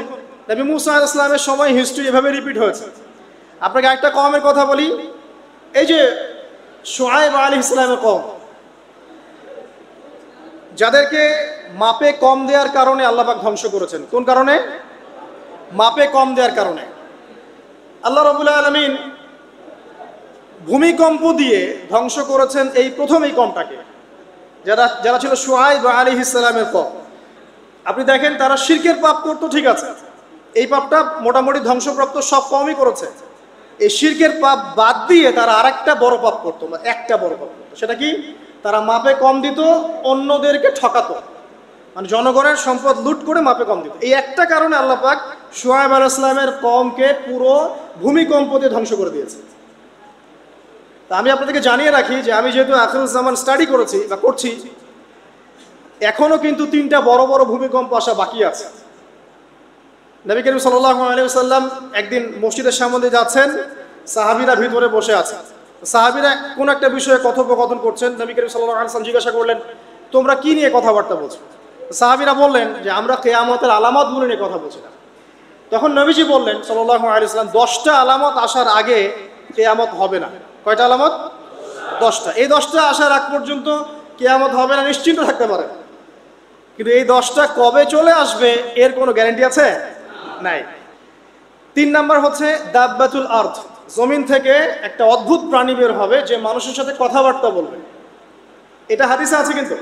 Speaker 1: নবী মুসা আলাইহিস সালামের সময় হিস্ট্রি এভাবে রিপিট হয়েছে। আপনাকে একটা কওমের কথা বলি, এই যে শুআয়ব আলাইহিস সালামের কওম, যাদেরকে মাপে কম দেওয়ার কারণে আল্লাহ পাক ধ্বংস করেছেন। কোন কারণে? মাপে কম দেওয়ার কারণে। আল্লাহ রাব্বুল আলামিন ভূমিকম্প দিয়ে ধ্বংস করেছেন এই প্রথম এই কমটাকে, যারা ছিল শুআয়ব আলাইহিস সালামের কওম। আপনি দেখেন, তারা শিরকের পাপ করতো, ঠিক আছে, এই পাপটা মোটামুটি ধ্বংসপ্রাপ্ত সব কমই করেছে। এই শিরকের পাপ বাদ দিয়ে তারা আরেকটা বড় পাপ করতো, একটা বড় পাপ করতো। সেটা কি? তারা মাপে কম দিত, অন্যদেরকে ঠকাতো, মানে জনগণের সম্পদ লুট করে মাপে কম দিত। এই একটা কারণে আল্লাহ পাক শুআয়ব আলাইহিস সালামের কওমকে পুরো ভূমিকম্প দিয়ে ধ্বংস করে দিয়েছে। তা আমি আপনাদেরকে জানিয়ে রাখি যে আমি যেহেতু আখিরুজ জামান স্টাডি করেছি বা করছি, এখনো কিন্তু 3টা বড় বড় ভূমিকম্প আসা বাকি আছে। নবী করিম সাল্লাল্লাহু আলাইহি ওয়াসাল্লাম একদিন মসজিদের সামনে যাচ্ছেন, সাহাবীরা ভিতরে বসে আছে। সাহাবীরা কোন একটা বিষয়ে কথোপকথন করছেন। নবী করিম সাল্লাল্লাহু আলাইহি ওয়াসাল্লাম জিজ্ঞাসা করলেন, তোমরা কি নিয়ে কথাবার্তা বলছো? সাহাবীরা বললেন যে আমরা কিয়ামতের আলামতগুলো নিয়ে কথা বলছিলাম। তখন নবীজি বললেন সাল্লাল্লাহু আলাইহি ওয়াসাল্লাম, 10টা আলামত আসার আগে কিয়ামত হবে না। কয়টা আলামত? 10টা। এই 10টা আসার আগ পর্যন্ত কিয়ামত হবে না, নিশ্চিন্ত থাকতে পারেন। কিন্তু এই 10টা কবে চলে আসবে এর কোনো গ্যারান্টি আছে? নাই। 3 নাম্বার হচ্ছে দাব্বাতুল আরদ, জমিন থেকে একটা অদ্ভুত প্রাণী বের হবে যে মানুষের সাথে কথাবার্তা বলবে। এটা হাদিসে আছে, কিন্তু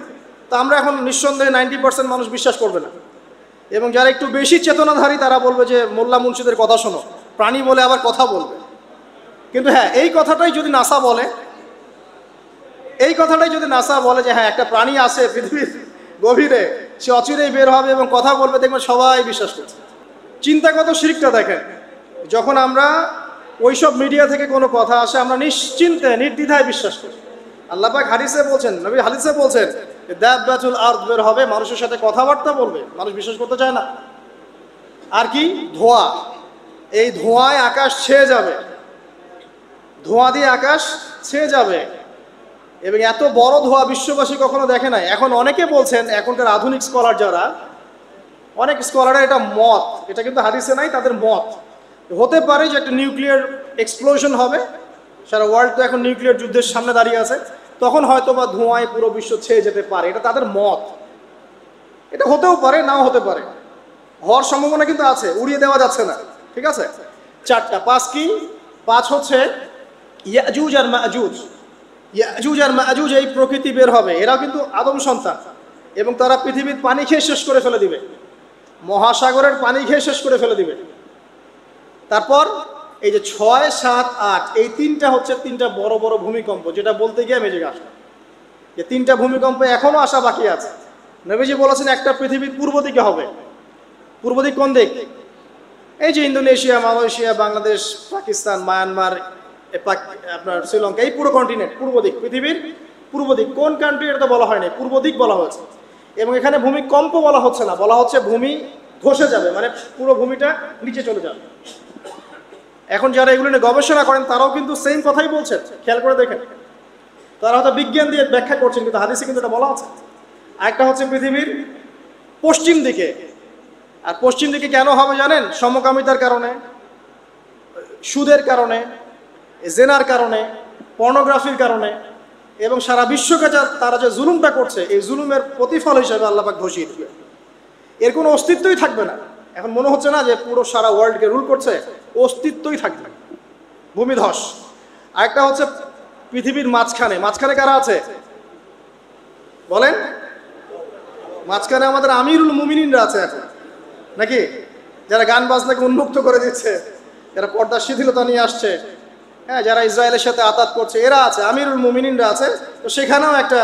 Speaker 1: তা আমরা এখন নিঃসন্দেহে 90% মানুষ বিশ্বাস করবে না। এবং যারা একটু বেশি চেতনাধারী তারা বলবে যে মোল্লা মুন্সিদের কথা শোনো, প্রাণী বলে আবার কথা বলবে। কিন্তু হ্যাঁ, এই কথাটাই যদি নাসা বলে, যে হ্যাঁ একটা প্রাণী আছে পৃথিবীর গভীরে, সে অচিরেই বের হবে এবং কথা বলবে, দেখবেন সবাই বিশ্বাস করছে। চিন্তা কত শিরকটা দেখেন। যখন আমরা ওইসব মিডিয়া থেকে কোনো কথা আসে, আমরা নিশ্চিন্তে নির্দ্বিধায় বিশ্বাস করি। আল্লাহ পাক হাদিসে বলছেন, নবী হাদিসে বলছেন, দাব্বাতুল আরদ বের হবে, মানুষের সাথে কথাবার্তা বলবে, মানুষ বিশ্বাস করতে চায় না। আর কি? ধোঁয়া, এই ধোঁয়ায় আকাশ ছেয়ে যাবে, ধোঁয়া দিয়ে আকাশ ছেয়ে যাবে, এবং এত বড় ধোঁয়া বিশ্ববাসী কখনো দেখে নাই। এখন অনেকে বলছেন, এখনকার আধুনিক স্কলার যারা, অনেক স্কলারের এটা মত, এটা কিন্তু হাদিসে নাই, তাদের মত হতে পারে যে একটা নিউক্লিয়ার এক্সপ্লোশন হবে, সারা ওয়ার্ল্ড তো এখন নিউক্লিয়ার যুদ্ধের সামনে দাঁড়িয়ে আছে, তখন হয়তো বা ধোঁয়ায় পুরো বিশ্ব ছেয়ে যেতে পারে, এটা তাদের মত। এটা হতেও পারে, নাও হতে পারে, হওয়ার সম্ভাবনা কিন্তু আছে, উড়িয়ে দেওয়া যাচ্ছে না। ঠিক আছে, চারটা। পাঁচ কি? পাঁচ হচ্ছে ইয়াজুজ আর মাজুজ। ইয়াজুজ আর মাজুজ এই প্রকৃতি বের হবে, এরাও কিন্তু আদম সন্তান, এবং তারা পৃথিবীর পানি খেয়ে শেষ করে ফেলে দিবে, মহাসাগরের পানি খেয়ে শেষ করে ফেলে দিবে। তারপর এই যে 6, 7, 8 এই তিনটা হচ্ছে তিনটা বড় বড় ভূমিকম্প, যেটা বলতে গিয়ে আমি যে আসলাম, যে তিনটা ভূমিকম্প এখনো আসা বাকি আছে। নবীজি বলেছেন একটা পৃথিবীর পূর্ব দিকে হবে। পূর্ব দিক কোন দিক? এই যে Indonesia, Malaysia, Bangladesh, Pakistan, Myanmar, আপনার শ্রীলঙ্কা, এই পুরো কন্টিনেন্ট পূর্ব দিক, পৃথিবীর পূর্ব দিক। কোন কান্ট্রি এটা তো বলা হয়নি, পূর্ব দিক বলা হয়েছে। এবং এখানে ভূমিকম্প বলা হচ্ছে না, বলা হচ্ছে ভূমি ধসে যাবে, মানে পুরো ভূমিটা নিচে চলে যাবে। এখন যারা এগুলো নিয়ে গবেষণা করেন তারাও কিন্তু সেম কথাই বলছেন, খেয়াল করে দেখেন। তারা হয়তো বিজ্ঞান দিয়ে ব্যাখ্যা করছেন, কিন্তু হাদিসে কিন্তু এটা বলা আছে। আরেকটা হচ্ছে পৃথিবীর পশ্চিম দিকে। আর পশ্চিম দিকে কেন হবে জানেন? সমকামিতার কারণে, সুদের কারণে, জেনার কারণে, পর্নোগ্রাফির কারণে, এবং সারা বিশ্বকে তারা যে জুলুমটা করছে, এই জুলুমের প্রতিফল হিসেবে আল্লাহ পাক ধসিয়ে দিবে। এর কোনো অস্তিত্বই থাকবে না। এখন মনে হচ্ছে না যে পুরো সারা ওয়ার্ল্ডকে রুল করছে, অস্তিত্বই থাকবে না, ভূমিধস। আরেকটা হচ্ছে পৃথিবীর মাঝখানে। মাঝখানে কারা আছে বলেন? মাঝখানে আমাদের আমিরুল মুমিনিনরা আছে এখন, নাকি? যারা গান বাজনাকে উন্মুক্ত করে দিচ্ছে, যারা পর্দার শিথিলতা নিয়ে আসছে, হ্যাঁ, যারা ইসরায়েলের সাথে আতাত করছে, এরা আছে, আমিরুল মুমিনিনরা আছে। তো সেখানেও একটা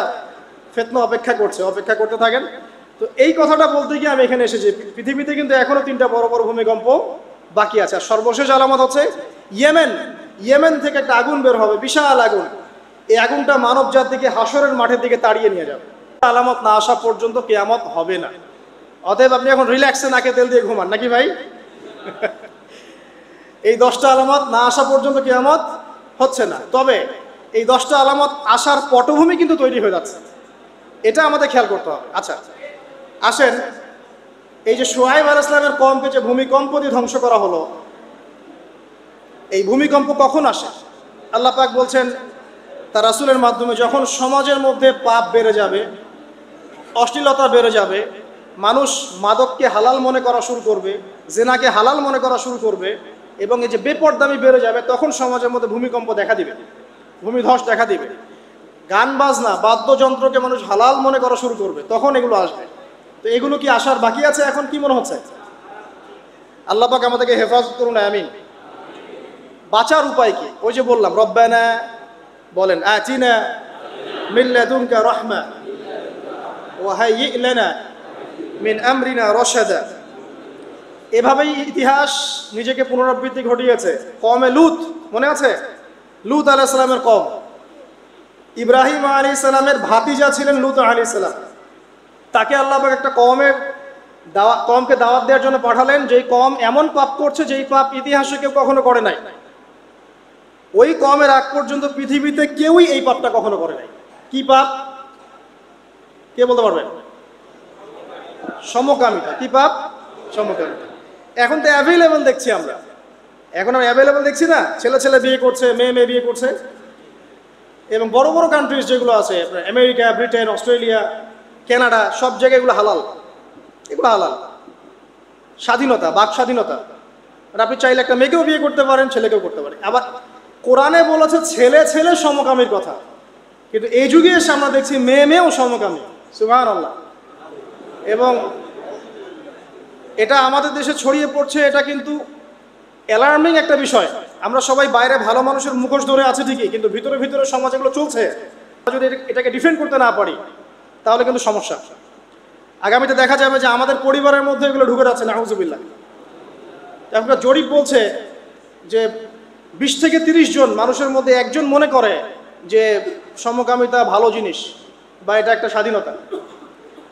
Speaker 1: ফিতনা অপেক্ষা করছে, অপেক্ষা করতে থাকেন। তো এই কথাটা বলতে গিয়ে আমি এখানে এসেছি, পৃথিবীতে কিন্তু এখনো তিনটা বড় বড় ভূমিকম্প বাকি আছে। আর সর্বশেষ আলামত হচ্ছে ইয়েমেন। ইয়েমেন থেকে একটা আগুন বের হবে, বিশাল আগুন। এই আগুনটা মানব জাতিকে হাসরের মাঠের দিকে তাড়িয়ে নিয়ে যাবে। আলামত না আসা পর্যন্ত কিয়ামত হবে না। অতএব আপনি এখন রিল্যাক্সে নাকে তেল দিয়ে ঘুমান, নাকি ভাই? এই 10টা আলামত না আসা পর্যন্ত কিয়ামত হচ্ছে না। তবে এই 10টা আলামত আসার পটভূমি কিন্তু তৈরি হয়ে যাচ্ছে, এটা আমাদের খেয়াল করতে হবে। আচ্ছা আসেন, এই যে শুআয়ব আলাইহিস সালামের কওমকে যে ভূমিকম্প দিয়ে ধ্বংস করা হলো, এই ভূমিকম্প কখন আসে? আল্লাহ পাক বলছেন তার রাসূলের মাধ্যমে, যখন সমাজের মধ্যে পাপ বেড়ে যাবে, অশ্লীলতা বেড়ে যাবে, মানুষ মাদককে হালাল মনে করা শুরু করবে, জেনাকে হালাল মনে করা শুরু করবে, এবং এই যে বেপরদামি বেড়ে যাবে, তখন সমাজের মধ্যে ভূমিকম্প দেখা দিবে, ভূমিধস দেখা দিবে। গান বাজনা, বাদ্যযন্ত্রকে মানুষ হালাল মনে করা শুরু করবে, তখন এগুলো আসবে। তো এগুলো কি আসার বাকি আছে? এখন কি মনে হচ্ছে? আল্লাহ পাক আমাদেরকে হেফাজত করুন, আমিন। বাঁচার উপায় কি? ওই যে বললাম, রব্বানা বলেন, আতিনা মিন লাদুনকা রাহমা ওয়া হাইয়্ লানা মিন আমরিনা রাশাদা। এভাবেই ইতিহাস নিজেকে পুনরাবৃত্তি ঘটিয়েছে। কওমে লূত, মনে আছে? লূত আলাইহিস সালামের কওম, ইব্রাহিম আলাইহিস সালামের ভাতিজা ছিলেন লূত আলাইহিস সালাম। তাকে আল্লাহ পাক একটা কওমকে দাওয়াত দেওয়ার জন্য পাঠালেন, যেই কওম এমন পাপ করছে যেই পাপ ইতিহাসে কেউ কখনো করে নাই। ওই কওমের আগ পর্যন্ত পৃথিবীতে কেউই এই পাপটা কখনো করে নাই। কি পাপ? কে বলতে পারবেন? সমকামিতা। কি পাপ? সমকামিতা। এখন তো অ্যাভেলেবল দেখছি আমরা, এখন আমরা অ্যাভেলেবল দেখছি না, ছেলে ছেলে বিয়ে করছে, মেয়ে মেয়ে বিয়ে করছে। এবং বড় বড় কান্ট্রিজ যেগুলো আছে, আপনার আমেরিকা, ব্রিটেন, অস্ট্রেলিয়া, কানাডা, সব জায়গায় এগুলো হালাল, এগুলো হালাল। স্বাধীনতা, বাক স্বাধীনতা। আর আপনি চাইলে একটা মেয়েকেও বিয়ে করতে পারেন, ছেলেকেও করতে পারেন। আবার কোরআনে বলেছে ছেলে ছেলে সমকামীর কথা, কিন্তু এই যুগে এসে আমরা দেখছি মেয়ে মেয়েও সমকামী। সুবহানাল্লাহ। এবং এটা আমাদের দেশে ছড়িয়ে পড়ছে, এটা কিন্তু অ্যালার্মিং একটা বিষয়। আমরা সবাই বাইরে ভালো মানুষের মুখোশ ধরে আছে ঠিকই, কিন্তু ভিতরে ভিতরে সমাজ এগুলো চলছে। যদি এটাকে ডিফেন্ড করতে না পারি তাহলে কিন্তু সমস্যা। আগামীতে দেখা যাবে যে আমাদের পরিবারের মধ্যে এগুলো ঢুকে যাচ্ছে, নাউজুবিল্লাহ। একটা জরিপ বলছে যে 20 থেকে 30 জন মানুষের মধ্যে একজন মনে করে যে সমকামিতা ভালো জিনিস, বা এটা একটা স্বাধীনতা।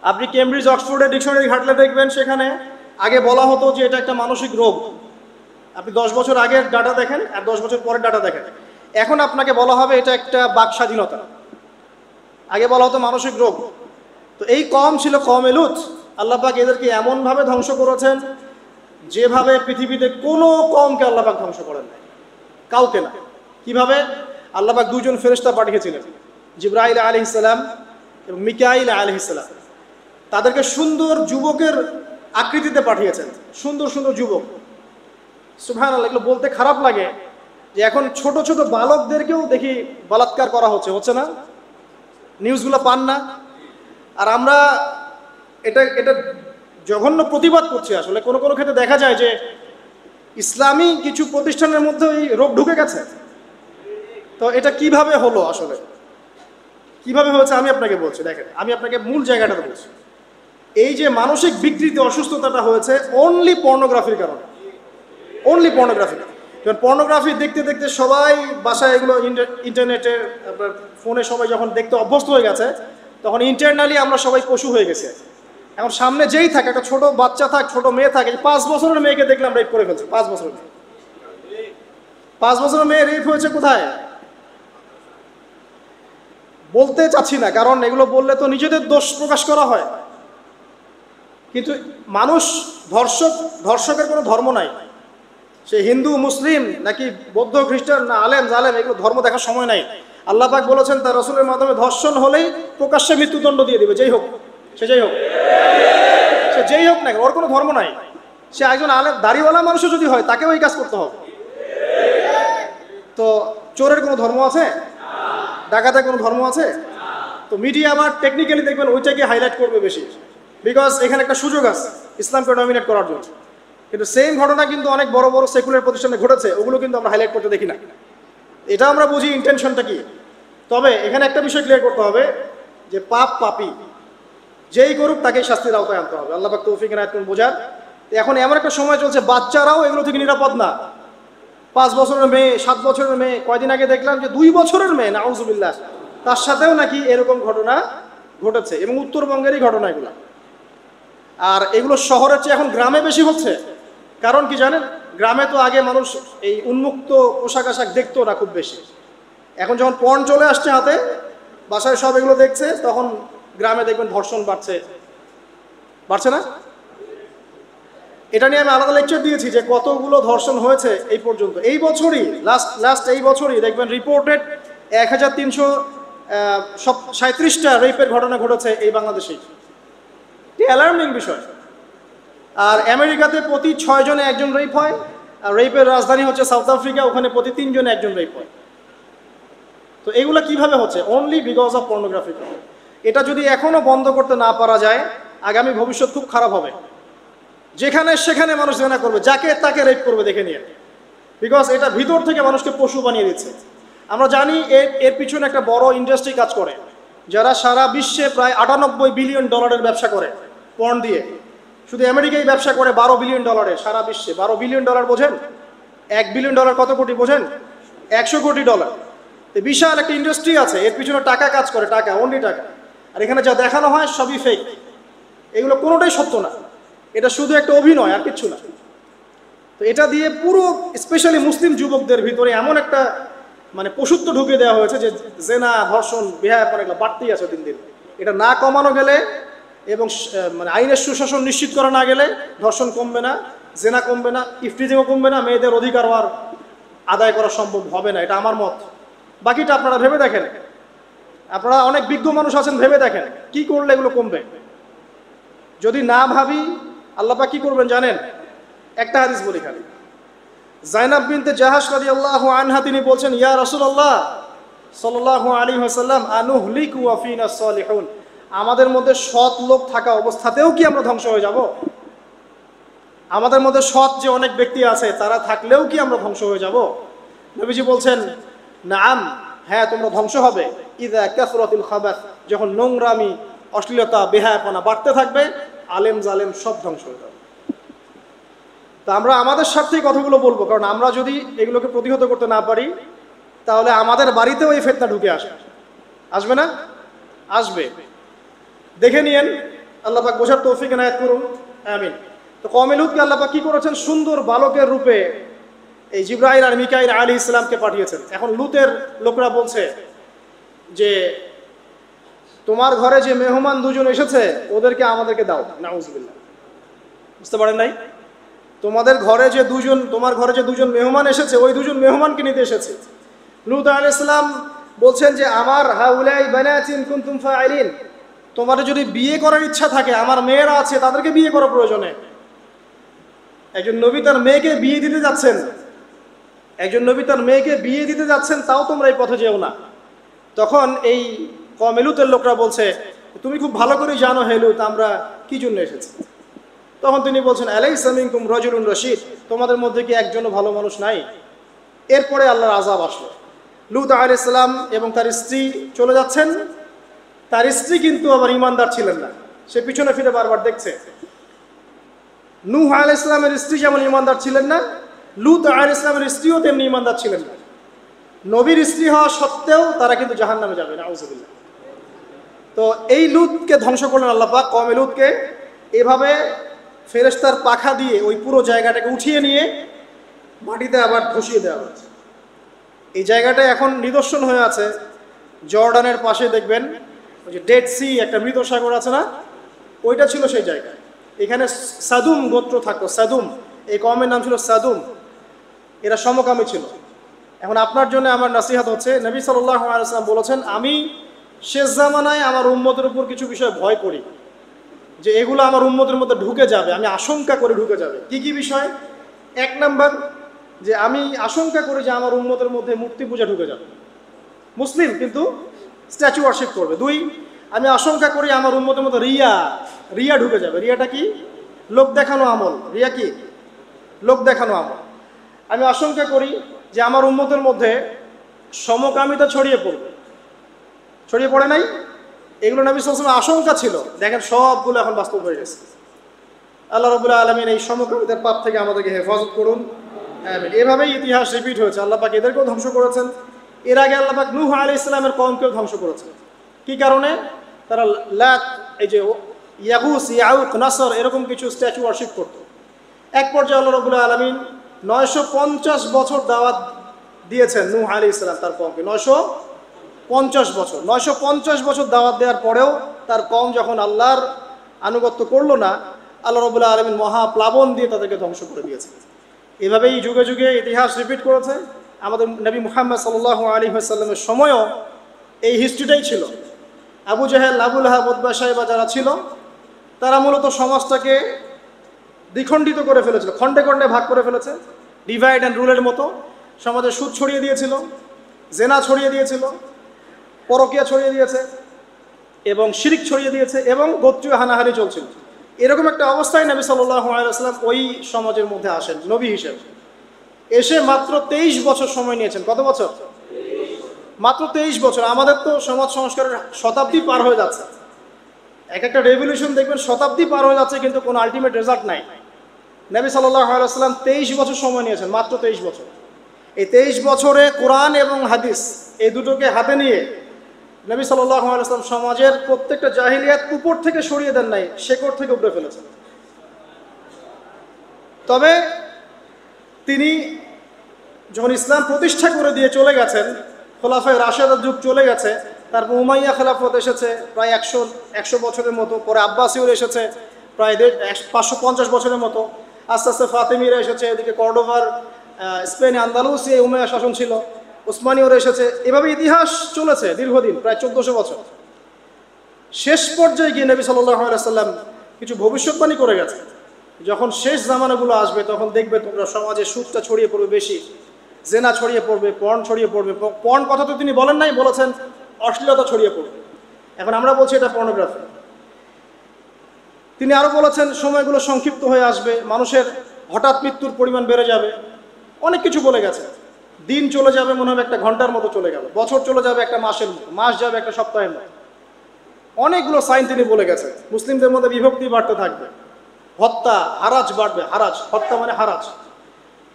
Speaker 1: আপনি কেমব্রিজ অক্সফোর্ডের ডিকশনারি ঘাটলে দেখবেন সেখানে আগে বলা হতো যে এটা একটা মানসিক রোগ। আপনি 10 বছর আগের ডাটা দেখেন আর 10 বছর পরের ডাটা দেখেন, এখন আপনাকে বলা হবে এটা একটা বাক স্বাধীনতা। আগে বলা হতো মানসিক রোগ। তো এই কম ছিল কওমে লূত, আল্লাহ পাক এদেরকে এমনভাবে ধ্বংস করেছেন যেভাবে পৃথিবীতে কোনো কওমকে আল্লাহ পাক ধ্বংস করেন নাই, কাউকে না। কিভাবে? আল্লাহ পাক দুজন ফেরেশতা পাঠিয়েছিলেন, জিবরাইল আলাইহিস সালাম এবং মিকাইল আলাইহিস সালাম। তাদেরকে সুন্দর যুবকের আকৃতিতে পাঠিয়েছেন, সুন্দর সুন্দর যুবক। সুবহানাল্লাহ, এগুলো বলতে খারাপ লাগে যে এখন ছোট ছোট বালকদেরকেও দেখি বলাৎকার করা হচ্ছে না? নিউজগুলো পান না? আর আমরা এটা এটা জঘন্য প্রতিবাদ করছি। আসলে কোনো কোনো ক্ষেত্রে দেখা যায় যে ইসলামী কিছু প্রতিষ্ঠানের মধ্যে এই রোগ ঢুকে গেছে। তো এটা কিভাবে হলো, আসলে কিভাবে হয়েছে আমি আপনাকে বলছি। দেখেন, আমি আপনাকে মূল জায়গাটা বলছি। এই যে মানসিক বিকৃতি, অসুস্থতাটা হয়েছে অনলি পর্নোগ্রাফির কারণে, অনলি পর্নোগ্রাফি। কারণ পর্নোগ্রাফি দেখতে দেখতে সবাই বাসায় এগুলো ইন্টারনেটে আপনার ফোনে সবাই যখন দেখতে অভ্যস্ত হয়ে গেছে, তখন ইন্টারনালি আমরা সবাই পশু হয়ে গেছে। এখন সামনে যেই থাকে, একটা ছোট বাচ্চা থাক, ছোট মেয়ে থাকে, 5 বছরের মেয়েকে দেখলাম রেপ করে ফেলছে। 5 বছরের মেয়ে, 5 বছরের মেয়ে রেপ হয়েছে কোথায়? বলতে চাচ্ছি না, কারণ এগুলো বললে তো নিজেদের দোষ প্রকাশ করা হয়। কিন্তু মানুষ ধর্ষকের কোনো ধর্ম নাই। সে হিন্দু, মুসলিম, নাকি বৌদ্ধ, খ্রিস্টান, না আলেম জালেম, এগুলো ধর্ম দেখার সময় নাই। আল্লাহ পাক বলেছেন তার রাসূলের মাধ্যমে ধর্ষণ হলেই প্রকাশ্যে মৃত্যুদণ্ড দিয়ে দিবে, যেই হোক, সে যেই হোক না, ওর কোনো ধর্ম নাই। সে একজন আলেম দাড়িওয়ালা মানুষও যদি হয়, তাকেও এই কাজ করতে হবে। তো চোরের কোনো ধর্ম আছে? ডাকাতের কোনো ধর্ম আছে? তো মিডিয়া আবার টেকনিক্যালি দেখবেন ওইটাকে হাইলাইট করবে বেশি, বিকজ এখানে একটা সুযোগ আছে ইসলামকে ডমিনেট করার জন্য। কিন্তু সেম ঘটনা কিন্তু অনেক বড় বড় সেকুলার প্রতিষ্ঠানে ঘটেছে, ওগুলো কিন্তু আমরা হাইলাইট করতে দেখি না। এটা আমরা বুঝি ইন্টেনশনটা কি। তবে এখানে একটা বিষয় ক্লিয়ার করতে হবে যে পাপী যেই করুক তাকেই শাস্তির আওতায় আনতে হবে। আল্লাহ পাক তৌফিক এনায়েত করুন বোঝার। এখন এমন একটা সময় চলছে, বাচ্চারাও এগুলো থেকে নিরাপদ না। 5 বছরের মেয়ে, 7 বছরের মেয়ে, কয়দিন আগে দেখলাম যে 2 বছরের মেয়ে, নাউজুবিল্লাহ, তার সাথেও নাকি এরকম ঘটনা ঘটেছে, এবং উত্তরবঙ্গেরই ঘটনা এগুলো। আর এগুলো শহরের চেয়ে এখন গ্রামে বেশি হচ্ছে। কারণ কি জানেন? গ্রামে তো আগে মানুষ এই উন্মুক্ত পোশাক আশাক দেখতো না খুব বেশি। এখন যখন পর্ন চলে আসছে হাতে, বাসায় সব এগুলো দেখছে, তখন গ্রামে দেখবেন ধর্ষণ বাড়ছে না? এটা নিয়ে আমি আলাদা লেকচার দিয়েছি যে কতগুলো ধর্ষণ হয়েছে এই পর্যন্ত। এই বছরই লাস্ট এই বছরই দেখবেন রিপোর্টেড 1337টা রেপের ঘটনা ঘটেছে এই বাংলাদেশেই। অ্যালার্মিং বিষয়। আর আমেরিকাতে প্রতি 6 জনে একজন রেপ হয়, আর রেপের রাজধানী হচ্ছে সাউথ আফ্রিকা, ওখানে প্রতি 3 জনে একজন রেপ হয়। তো এগুলো কিভাবে হচ্ছে? Only because of pornography. এটা যদি এখনো বন্ধ করতে না পারা যায়, আগামী ভবিষ্যৎ খুব খারাপ হবে। যেখানে সেখানে মানুষ জেনা করবে, যাকে তাকে রেপ করবে দেখে নিয়ে, বিকজ এটা ভিতর থেকে মানুষকে পশু বানিয়ে দিচ্ছে। আমরা জানি এর পিছনে একটা বড় ইন্ডাস্ট্রি কাজ করে, যারা সারা বিশ্বে প্রায় 98 বিলিয়ন ডলারের ব্যবসা করে পর্ন দিয়ে। শুধু আমেরিকায় ব্যবসা করে 12 বিলিয়ন ডলারের, সারা বিশ্বে 12 বিলিয়ন ডলার বোঝেন? 1 বিলিয়ন ডলার কত কোটি বোঝেন? 100 কোটি ডলার। বিশাল একটা ইন্ডাস্ট্রি আছে, এর পিছনে টাকা কাজ করে, টাকা, অনলি টাকা। আর এখানে যা দেখানো হয় সবই ফেক, এগুলো কোনোটাই সত্য না। এটা শুধু একটা অভিনয়, আর কিচ্ছু না। তো এটা দিয়ে পুরো স্পেশালি মুসলিম যুবকদের ভিতরে এমন একটা মানে পশুত্ব ঢুকিয়ে দেওয়া হয়েছে যে জেনা, ধর্ষণ, বেহায়াপনা এগুলো বাড়তেই আছে দিন দিন। এটা না কমানো গেলে এবং মানে আইনের সুশাসন নিশ্চিত করা না গেলে ধর্ষণ কমবে না, জেনা কমবে না, ইফটিজিংও কমবে না, মেয়েদের অধিকার আর আদায় করা সম্ভব হবে না। এটা আমার মত। বাকিটা আপনারা ভেবে দেখেন, আপনারা অনেক বিজ্ঞ মানুষ আছেন, ভেবে দেখেন কি করলে এগুলো কমবে। যদি না ভাবি, আল্লাহ পাক কি করবেন জানেন? একটা হাদিস বলি খালি। জাইনাব বিনতে জাহাশ রাদিয়াল্লাহু আনহা তিনি বলছেন, ইয়া রাসূলুল্লাহ সাল্লাল্লাহু আলাইহি ওয়াসাল্লাম, আনুহলিকু ওয়া ফিনা সালিহুন, আমাদের মধ্যে সৎ লোক থাকা অবস্থাতেও কি আমরা ধ্বংস হয়ে যাব? আমাদের মধ্যে সৎ যে অনেক ব্যক্তি আছে তারা থাকলেও কি আমরা ধ্বংস হয়ে যাব? নবীজি বলছেন, নাআম, হ্যাঁ তোমরা ধ্বংস হবে। ইযা কাসরাতুল খাবাস, যখন নোংরামি, অশ্লীলতা, বেহায়াপনা বাড়তে থাকবে, আলেম জালেম সব ধ্বংস হয়ে যাবে। তা আমরা আমাদের স্বার্থেই কথাগুলো বলবো, কারণ আমরা যদি এগুলোকে প্রতিহত করতে না পারি, তাহলে আমাদের বাড়িতেও এই ফিতনা ঢুকে আসবে না? আসবে, দেখে নিয়েন। আল্লাহ পাক বোঝার তৌফিক এনায়েত করুন, আমিন। তো কওমে লূতকে আল্লাহ পাক কি করেছেন? সুন্দর বালকের রূপে এই জিবরাইল আর মিকাইল আলাইহিস সালামকে পাঠিয়েছেন। এখন লূতের লোকরা বলছে যে তোমার ঘরে যে মেহমান দুজন এসেছে ওদেরকে আমাদেরকে দাও। নাউজুবিল্লাহ, বুঝতে পারেন নাই? তোমার ঘরে যে দুজন মেহমান এসেছে ওই দুজন মেহমানকে নিতে এসেছে। লূত আলাইহিস সালাম বলছেন যে আমার হাউলাই বানাতিন কুনতুম ফাইলিন, তোমার যদি বিয়ে করার ইচ্ছা থাকে, আমার মেয়েরা আছে তাদেরকে বিয়ে করা প্রয়োজনে। একজন নবী তার মেয়েকে বিয়ে দিতে যাচ্ছেন, তাও তোমরা এই পথে যেও না। তখন এই কওমে লূতের লোকরা বলছে তুমি খুব ভালো করে জানো হে লূত আমরা কি জন্য এসেছি। তখন তিনি বলছেন আলাইসা মিনকুম রাজুলুন রশীদ, তোমাদের মধ্যে কি একজনও ভালো মানুষ নাই? এরপরে আল্লাহর আযাব আসলো। লূত আলাইহিস সালাম এবং তার স্ত্রী চলে যাচ্ছেন। তার স্ত্রী কিন্তু আবার ঈমানদার ছিলেন না, সে পিছনে ফিরে বারবার দেখছে। নূহ আলাইহিস সালামের স্ত্রী যেমন ঈমানদার ছিলেন না, লূত আলাইহিস সালামের স্ত্রীও তেমনি ঈমানদার ছিলেন না। নবীর স্ত্রী হওয়া সত্ত্বেও তারা কিন্তু জাহান্নামে যাবে, নাউজুবিল্লাহ। তো এই লূতকে ধ্বংস করলেন আল্লাহ পাক, কওমে লূতকে এভাবে ফেরেশতার পাখা দিয়ে ওই পুরো জায়গাটাকে উঠিয়ে নিয়ে মাটিতে আবার ধসিয়ে দেওয়া হয়েছে। এই জায়গাটা এখন নিদর্শন হয়ে আছে। জর্ডানের পাশে দেখবেন ওই যে ডেড সি, একটা মৃত সাগর আছে না, ওইটা ছিল সেই জায়গা। এখানে সাদুম গোত্র থাকতো, সাদুম, এই কওমের নাম ছিল সাদুম। এরা সমকামী ছিল। এখন আপনার জন্য আমার নসিহত হচ্ছে, নবী সাল্লাল্লাহু আলাইহি ওয়াসাল্লাম বলেছেন আমি শেষ জামানায় আমার উম্মতের উপর কিছু বিষয় ভয় করি যে এগুলো আমার উম্মতের মধ্যে ঢুকে যাবে, আমি আশঙ্কা করে ঢুকে যাবে। কি কি বিষয়? এক নাম্বার, যে আমি আশঙ্কা করি যে আমার উম্মতের মধ্যে মূর্তি পূজা ঢুকে যাবে, মুসলিম কিন্তু স্ট্যাচু ওয়ার্শিপ করবে। দুই, আমি আশঙ্কা করি আমার উম্মতের মধ্যে রিয়া ঢুকে যাবে। রিয়াটা কি? লোক দেখানো আমল। রিয়া কি? লোক দেখানো আমল। আমি আশঙ্কা করি যে আমার উম্মতের মধ্যে সমকামিতা ছড়িয়ে পড়ে নাই? এগুলো নবী সাল্লাল্লাহু আলাইহি ওয়াসাল্লামের আশঙ্কা ছিল। দেখেন সবগুলো এখন বাস্তব হয়ে গেছে। আল্লাহ রাব্বুল আলামিন এই সমকামিতার পাপ থেকে আমাদেরকে হেফাজত করুন, আমিন। এভাবেই ইতিহাস রিপিট হয়েছে। আল্লাহ পাক এদেরকেও ধ্বংস করেছেন। এর আগে আল্লাহ পাক নূহ আলাইহিস সালামের কওমকেও ধ্বংস করেছেন। কি কারণে? তারা লাত, এই যে ইয়াগুস, ইয়াউক, নাসর এরকম কিছু স্ট্যাচু ওয়ার্শিপ করত। এক পর্যায়ে আল্লাহ রাব্বুল আলামিন 950 বছর দাওয়াত দিয়েছেন নূহ আলাইহিস সালাম তার কওমকে। 950 বছর দাওয়াত দেওয়ার পরেও তার কওম যখন আল্লাহর আনুগত্য করলো না, আল্লাহ রাব্বুল আলামিন মহাপ্লাবন দিয়ে তাদেরকে ধ্বংস করে দিয়েছে। এভাবেই যুগে যুগে ইতিহাস রিপিট করেছে। আমাদের নবী মুহাম্মদ সাল্লাল্লাহু আলাইহি ওয়াসাল্লামের সময়ও এই হিস্ট্রিটাই ছিল। আবু জাহেল, আবু লাহাব, উতবা, শাইবা যারা ছিল তারা মূলত সমাজটাকে দ্বিখণ্ডিত করে ফেলেছিল, খণ্ডে খণ্ডে ভাগ করে ফেলেছে। ডিভাইড অ্যান্ড রুলের মতো সমাজে সুদ ছড়িয়ে দিয়েছিল, জেনা ছড়িয়ে দিয়েছিল, পরকিয়া ছড়িয়ে দিয়েছে এবং শিরিক ছড়িয়ে দিয়েছে এবং গোত্রীয় হানাহানি চলছিল। এরকম একটা অবস্থায় নবী সাল্লাল্লাহু আলাইহি ওয়াসাল্লাম ওই সমাজের মধ্যে আসেন নবী হিসেবে। এসে মাত্র 23 বছর সময় নিয়েছেন। কত বছর? মাত্র 23 বছর। আমাদের তো সমাজ সংস্কারের শতাব্দী পার হয়ে যাচ্ছে। এক একটা রেভলিউশন দেখবেন শতাব্দী পার হয়ে যাচ্ছে, কিন্তু কোনো আলটিমেট রেজাল্ট নাই। নবী সাল্লাল্লাহু আলাইহি ওয়াসাল্লাম 23 বছর সময় নিয়েছেন, মাত্র 23 বছর। এই 23 বছরে কোরআন এবং হাদিস এই দুটোকে হাতে নিয়ে নবী সাল্লাল্লাহু আলাইহি ওয়াসাল্লাম সমাজের প্রত্যেকটা জাহিলিয়াত উপর থেকে সরিয়ে দেন নাই, শেকড় থেকে উপড়ে ফেলেছেন। তবে তিনি যখন ইসলাম প্রতিষ্ঠা করে দিয়ে চলে গেছেন, খোলাফায়ে রাশেদার যুগ চলে গেছে, তারপর উমাইয়া খেলাফত এসেছে প্রায় 100 বছরের মতো, পরে আব্বাসীয়রা এসেছে প্রায় 550 বছরের মতো, আস্তে আস্তে ফাতেমিরা এসেছে, এদিকে কর্ডোভার, স্পেনে আন্দালুসিয়া উমাইয়া শাসন ছিল, উসমানীয়রা এসেছে। এভাবে ইতিহাস চলেছে দীর্ঘদিন, প্রায় 1400 বছর। শেষ পর্যায়ে গিয়ে নবী সাল্লাল্লাহু আলাইহি ওয়াসাল্লাম কিছু ভবিষ্যৎবাণী করে গেছে, যখন শেষ জামানাগুলো আসবে তখন দেখবে তোমরা সমাজে সুদটা ছড়িয়ে পড়বে বেশি, জেনা ছড়িয়ে পড়বে, পর্ন ছড়িয়ে পড়বে। পর্ন কথা তো তিনি বলেন নাই, বলেছেন অশ্লীলতা ছড়িয়ে পড়বে। এখন আমরা বলছি এটা পর্নোগ্রাফি। তিনি আরও বলেছেন সময়গুলো সংক্ষিপ্ত হয়ে আসবে, মানুষের হঠাৎ মৃত্যুর পরিমাণ বেড়ে যাবে, অনেক কিছু বলে গেছে। দিন চলে যাবে মনে হবে একটা ঘন্টার মতো চলে গেল, বছর চলে যাবে একটা মাসের মতো, মাস যাবে একটা সপ্তাহের মতো। অনেকগুলো সাইন তিনি বলে গেছেন। মুসলিমদের মধ্যে বিভক্তি বাড়তে থাকবে, হত্যা, হারাজ বাড়বে। হারাজ, হত্যা মানে হারাজ,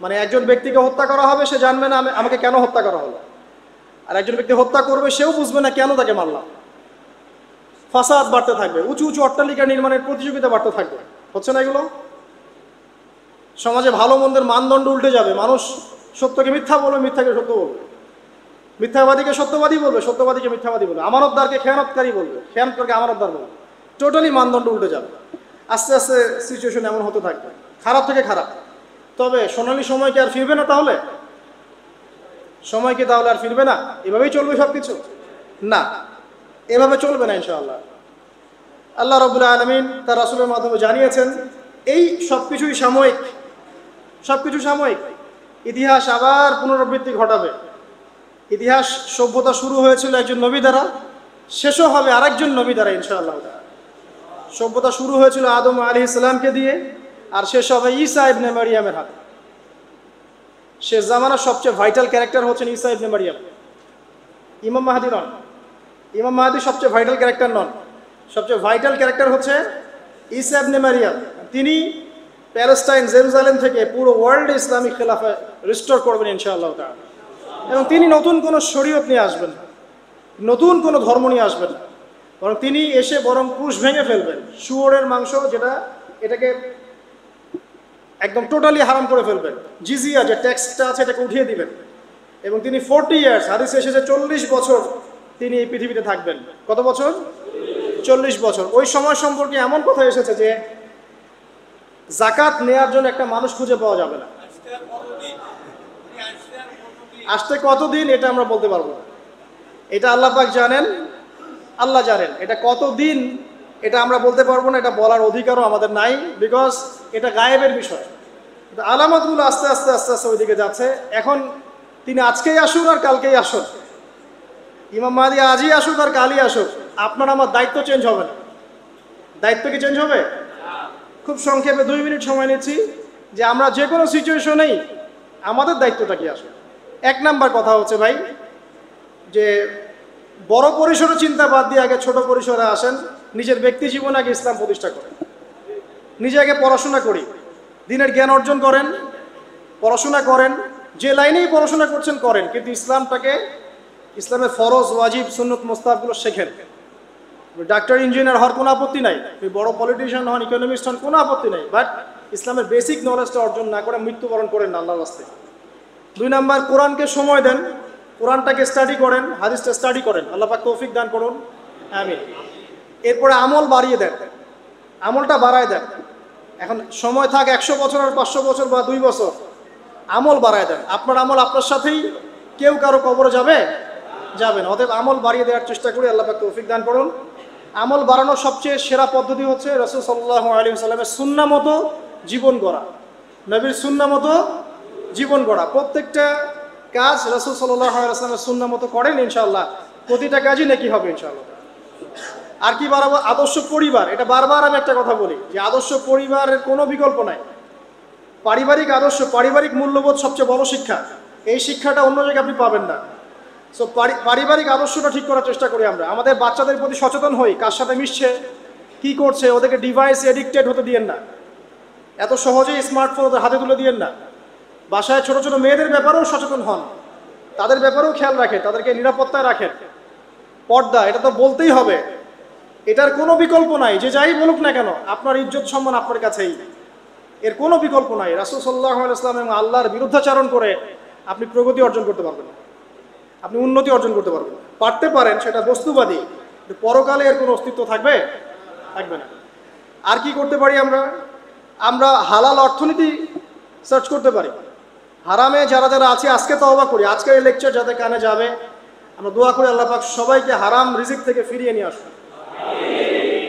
Speaker 1: মানে একজন ব্যক্তিকে হত্যা করা হবে, সে জানবে না আমাকে কেন হত্যা করা হলো, আর একজন ব্যক্তি হত্যা করবে, সেও বুঝবে না কেন তাকে মারলাম। ফাসাদ বাড়তে থাকবে, উঁচু উঁচু অট্টালিকা নির্মাণের প্রতিযোগিতা বাড়তে থাকবে। হচ্ছে না এগুলো? সমাজে ভালো মন্দের মানদণ্ড উল্টে যাবে, মানুষ সত্যকে মিথ্যা বলবে, মিথ্যাকে সত্য বলবে, মিথ্যাবাদীকে সত্যবাদী বলবে, সত্যবাদীকে মিথ্যাবাদী বলবে, আমানতদারকে খেয়ানতকারী বলবে, খেয়ানতকারকে আমানতদার বলবে। টোটালি মানদণ্ড উল্টে যাবে। আস্তে আস্তে সিচুয়েশন এমন হতে থাকবে, খারাপ থেকে খারাপ। তবে সোনালী সময় কি আর ফিরবে না? তাহলে সময় কি তাহলে আর ফিরবে না? এভাবেই চলবে সব কিছু? না, এভাবে চলবে না ইনশাআল্লাহ। আল্লাহ রাব্বুল আলামিন তার রাসূলের মাধ্যমে জানিয়েছেন এই সব কিছুই সাময়িক, সব কিছু সাময়িক। ইতিহাস আবার পুনরাবৃত্তি ঘটাবে। ইতিহাস সভ্যতা শুরু হয়েছিল একজন নবী দ্বারা, শেষও হবে আরেকজন নবী দ্বারা ইনশাআল্লাহ। সভ্যতা শুরু হয়েছিল আদম আলাইহিস সালামকে দিয়ে, আর শেষ হবে ঈসা ইবনে মারিয়ামের হাতে। শেষ জামানার সবচেয়ে ভাইটাল ক্যারেক্টার হচ্ছেন ঈসা ইবনে মারিয়াম। ইমাম মাহদী নন, ইমাম মাহদী সবচেয়ে ভাইটাল ক্যারেক্টার নন। সবচেয়ে ভাইটাল ক্যারেক্টার হচ্ছে ঈসা ইবনে মারিয়াম। তিনি প্যালেস্টাইন, জেরুজালেম থেকে পুরো ওয়ার্ল্ডে ইসলামিক খেলাফা রিস্টোর করবেন ইনশাআল্লাহ তাআলা। এবং তিনি নতুন কোনো শরীয়ত নিয়ে আসবেন না, নতুন কোনো ধর্ম নিয়ে আসবেন না, বরং তিনি এসে বরং ক্রুশ ভেঙে ফেলবেন। শুয়োরের মাংস যেটা, এটাকে একদম টোটালি হারাম করে ফেলবেন। জিজিয়া যে ট্যাক্সটা আছে এটাকে উঠিয়ে দিবেন। এবং তিনি 40 ইয়ার্স, হাদিসে এসেছে 40 বছর তিনি এই পৃথিবীতে থাকবেন। কত বছর? 40 বছর। ওই সময় সম্পর্কে এমন কথা এসেছে যে জাকাত নেয়ার জন্য একটা মানুষ খুঁজে পাওয়া যাবে না। আসতে কতদিন এটা আমরা বলতে পারবো না, এটা আল্লাহ পাক জানেন, আল্লাহ জানেন। এটা কতদিন এটা আমরা বলতে পারবো না, এটা বলার অধিকারও আমাদের নাই, বিকজ এটা গায়েবের বিষয়। আলামতগুলো আস্তে আস্তে আস্তে আস্তে ওইদিকে যাচ্ছে। এখন তিনি আজকেই আসুন আর কালকেই আসুন, ইমাম মাহদী আজই আসুক আর কালই আসুক, আপনার আমার দায়িত্ব চেঞ্জ হবে না। দায়িত্ব কি চেঞ্জ হবে? খুব সংক্ষেপে 2 মিনিট সময় নিচ্ছি যে আমরা যে কোনো সিচুয়েশনেই আমাদের দায়িত্বটা কি আসে। 1 নাম্বার কথা হচ্ছে ভাই, যে বড় পরিসরে চিন্তা বাদ দিয়ে আগে ছোট পরিসরে আসেন। নিজের ব্যক্তি জীবনে আগে ইসলাম প্রতিষ্ঠা করেন। নিজে আগে পড়াশোনা করি, দিনের জ্ঞান অর্জন করেন, পড়াশোনা করেন, যে লাইনেই পড়াশোনা করছেন করেন, কিন্তু ইসলামটাকে, ইসলামের ফরজ, ওয়াজিব, সুন্নত, মুস্তাহাবগুলো শেখেন। ডাক্তার, ইঞ্জিনিয়ার হওয়ার কোনো আপত্তি নাই, বড় পলিটিশিয়ান হন, ইকোনমিস্ট হন, কোনো আপত্তি নাই, বাট ইসলামের বেসিক নলেজটা অর্জন না করে মৃত্যুবরণ করেন না আল্লাহর রাস্তায়। 2 নাম্বার, কোরআনকে সময় দেন, কোরআনটাকে স্টাডি করেন, হাদিসটা স্টাডি করেন। আল্লাহ পাক তৌফিক দান করুন, আমিন। এরপরে আমল বাড়িয়ে দেন, আমলটা বাড়ায় দেন। এখন সময় থাক 100 বছর আর 500 বছর বা 2 বছর, আমল বাড়ায় দেন। আপনার আমল আপনার সাথেই, কেউ কারো কবরে যাবে না। অতএব আমল বাড়িয়ে দেওয়ার চেষ্টা করি, আল্লাহ পাক তৌফিক দান করুন। আমল বাড়ানোর সবচেয়ে সেরা পদ্ধতি হচ্ছে রাসূল সাল্লাল্লাহু আলাইহি ওয়াসাল্লামের সুন্নাহ মতো জীবন গড়া, নবীর সুন্নাহ মতো জীবন গড়া। প্রত্যেকটা কাজ রাসূল সাল্লাল্লাহু আলাইহি ওয়াসাল্লামের সুন্নাহ মতো করেন ইনশাআল্লাহ, প্রতিটা কাজই নেকি হবে ইনশাআল্লাহ। আর কি বাড়াবো? আদর্শ পরিবার। এটা বারবার আমি একটা কথা বলি যে আদর্শ পরিবারের কোনো বিকল্প নাই। পারিবারিক আদর্শ, পারিবারিক মূল্যবোধ সবচেয়ে বড় শিক্ষা। এই শিক্ষাটা অন্য জায়গায় আপনি পাবেন না। সো পারিবারিক আদর্শটা ঠিক করার চেষ্টা করি আমরা। আমাদের বাচ্চাদের প্রতি সচেতন হই, কার সাথে মিশছে, কি করছে, ওদেরকে ডিভাইস এডিক্টেড হতে দিয়েন না, এত সহজেই স্মার্টফোন ওদের হাতে তুলে দিয়েন না। বাসায় ছোট ছোট মেয়েদের ব্যাপারেও সচেতন হন, তাদের ব্যাপারেও খেয়াল রাখেন, তাদেরকে নিরাপত্তায় রাখেন। পর্দা, এটা তো বলতেই হবে, এটার কোনো বিকল্প নাই। যে যাই বলুক না কেন, আপনার ইজ্জত সম্মান আপনার কাছেই, এর কোনো বিকল্প নাই। রাসূল সাল্লাল্লাহু আলাইহি ওয়াসাল্লাম এবং আল্লাহর বিরুদ্ধাচারণ করে আপনি প্রগতি অর্জন করতে পারবেন না, আপনি উন্নতি অর্জন করতে পারবেন। পারতে পারেন, সেটা বস্তুবাদী, কিন্তু পরকালে এর কোনো অস্তিত্ব থাকবে না। আর কি করতে পারি আমরা? আমরা হালাল অর্থনীতি সার্চ করতে পারি। হারামে যারা যারা আছে আজকে তওবা করি, আজকের এই লেকচার যাদের কানে যাবে, আমরা দোয়া করি আল্লাহ পাক সবাইকে হারাম রিজিক থেকে ফিরিয়ে নিয়ে আসুন।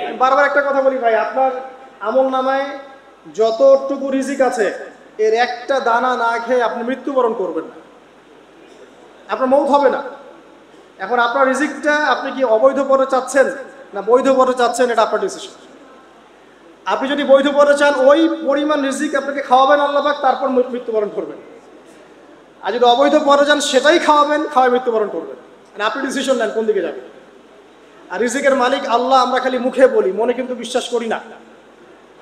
Speaker 1: আমি বারবার একটা কথা বলি ভাই, আপনার আমল নামায় যতটুকু রিজিক আছে এর একটা দানা না খেয়ে আপনি মৃত্যুবরণ করবেন না, আপনার মৌত হবে না। এখন আপনার রিজিকটা আপনি কি অবৈধ পথে চাচ্ছেন না বৈধ পথে চাচ্ছেন, এটা আপনার ডিসিশন। আপনি যদি বৈধ পথে চান, ওই পরিমাণ রিজিক আপনাকে খাওয়াবেন আল্লাহ পাক, তারপর মৃত্যুবরণ করবেন। আর যদি অবৈধ পথে চান, সেটাই খাওয়াবেন, খাওয়ায় মৃত্যুবরণ করবেন। মানে আপনি ডিসিশন নেন কোন দিকে যাবেন। আর রিজিকের মালিক আল্লাহ আমরা খালি মুখে বলি, মনে কিন্তু বিশ্বাস করি না।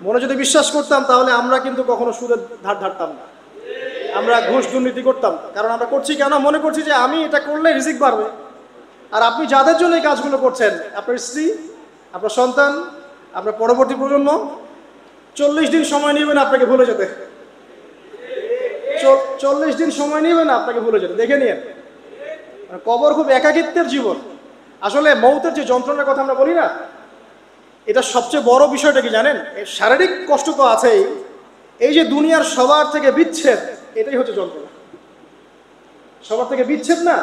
Speaker 1: মনে যদি বিশ্বাস করতাম তাহলে আমরা কিন্তু কখনো সুদের ধার ধারতাম না, আমরা ঘুষ দুর্নীতি করতাম। কারণ আমরা করছি কেন? মনে করছি যে আমি এটা করলে রিজিক বাড়বে। আর আপনি যাদের জন্য এই কাজগুলো করছেন, আপনার স্ত্রী, আপনার সন্তান, আপনার পরবর্তী প্রজন্ম 40 দিন সময় নেবেন আপনাকে ভুলে যেতে। 40 দিন সময় নেবেন আপনাকে ভুলে যেতে, দেখে নিন। কবর খুব একাকিত্বের জীবন। আসলে মৌতের যে যন্ত্রণার কথা আমরা বলি না, এটা সবচেয়ে বড় বিষয়টা কি জানেন? শারীরিক কষ্ট তো আছেই, এই যে দুনিয়ার সবার থেকে বিচ্ছেদ, এটাই হচ্ছে যন্ত্রণা। সবার থেকে বিচ্ছেদ না,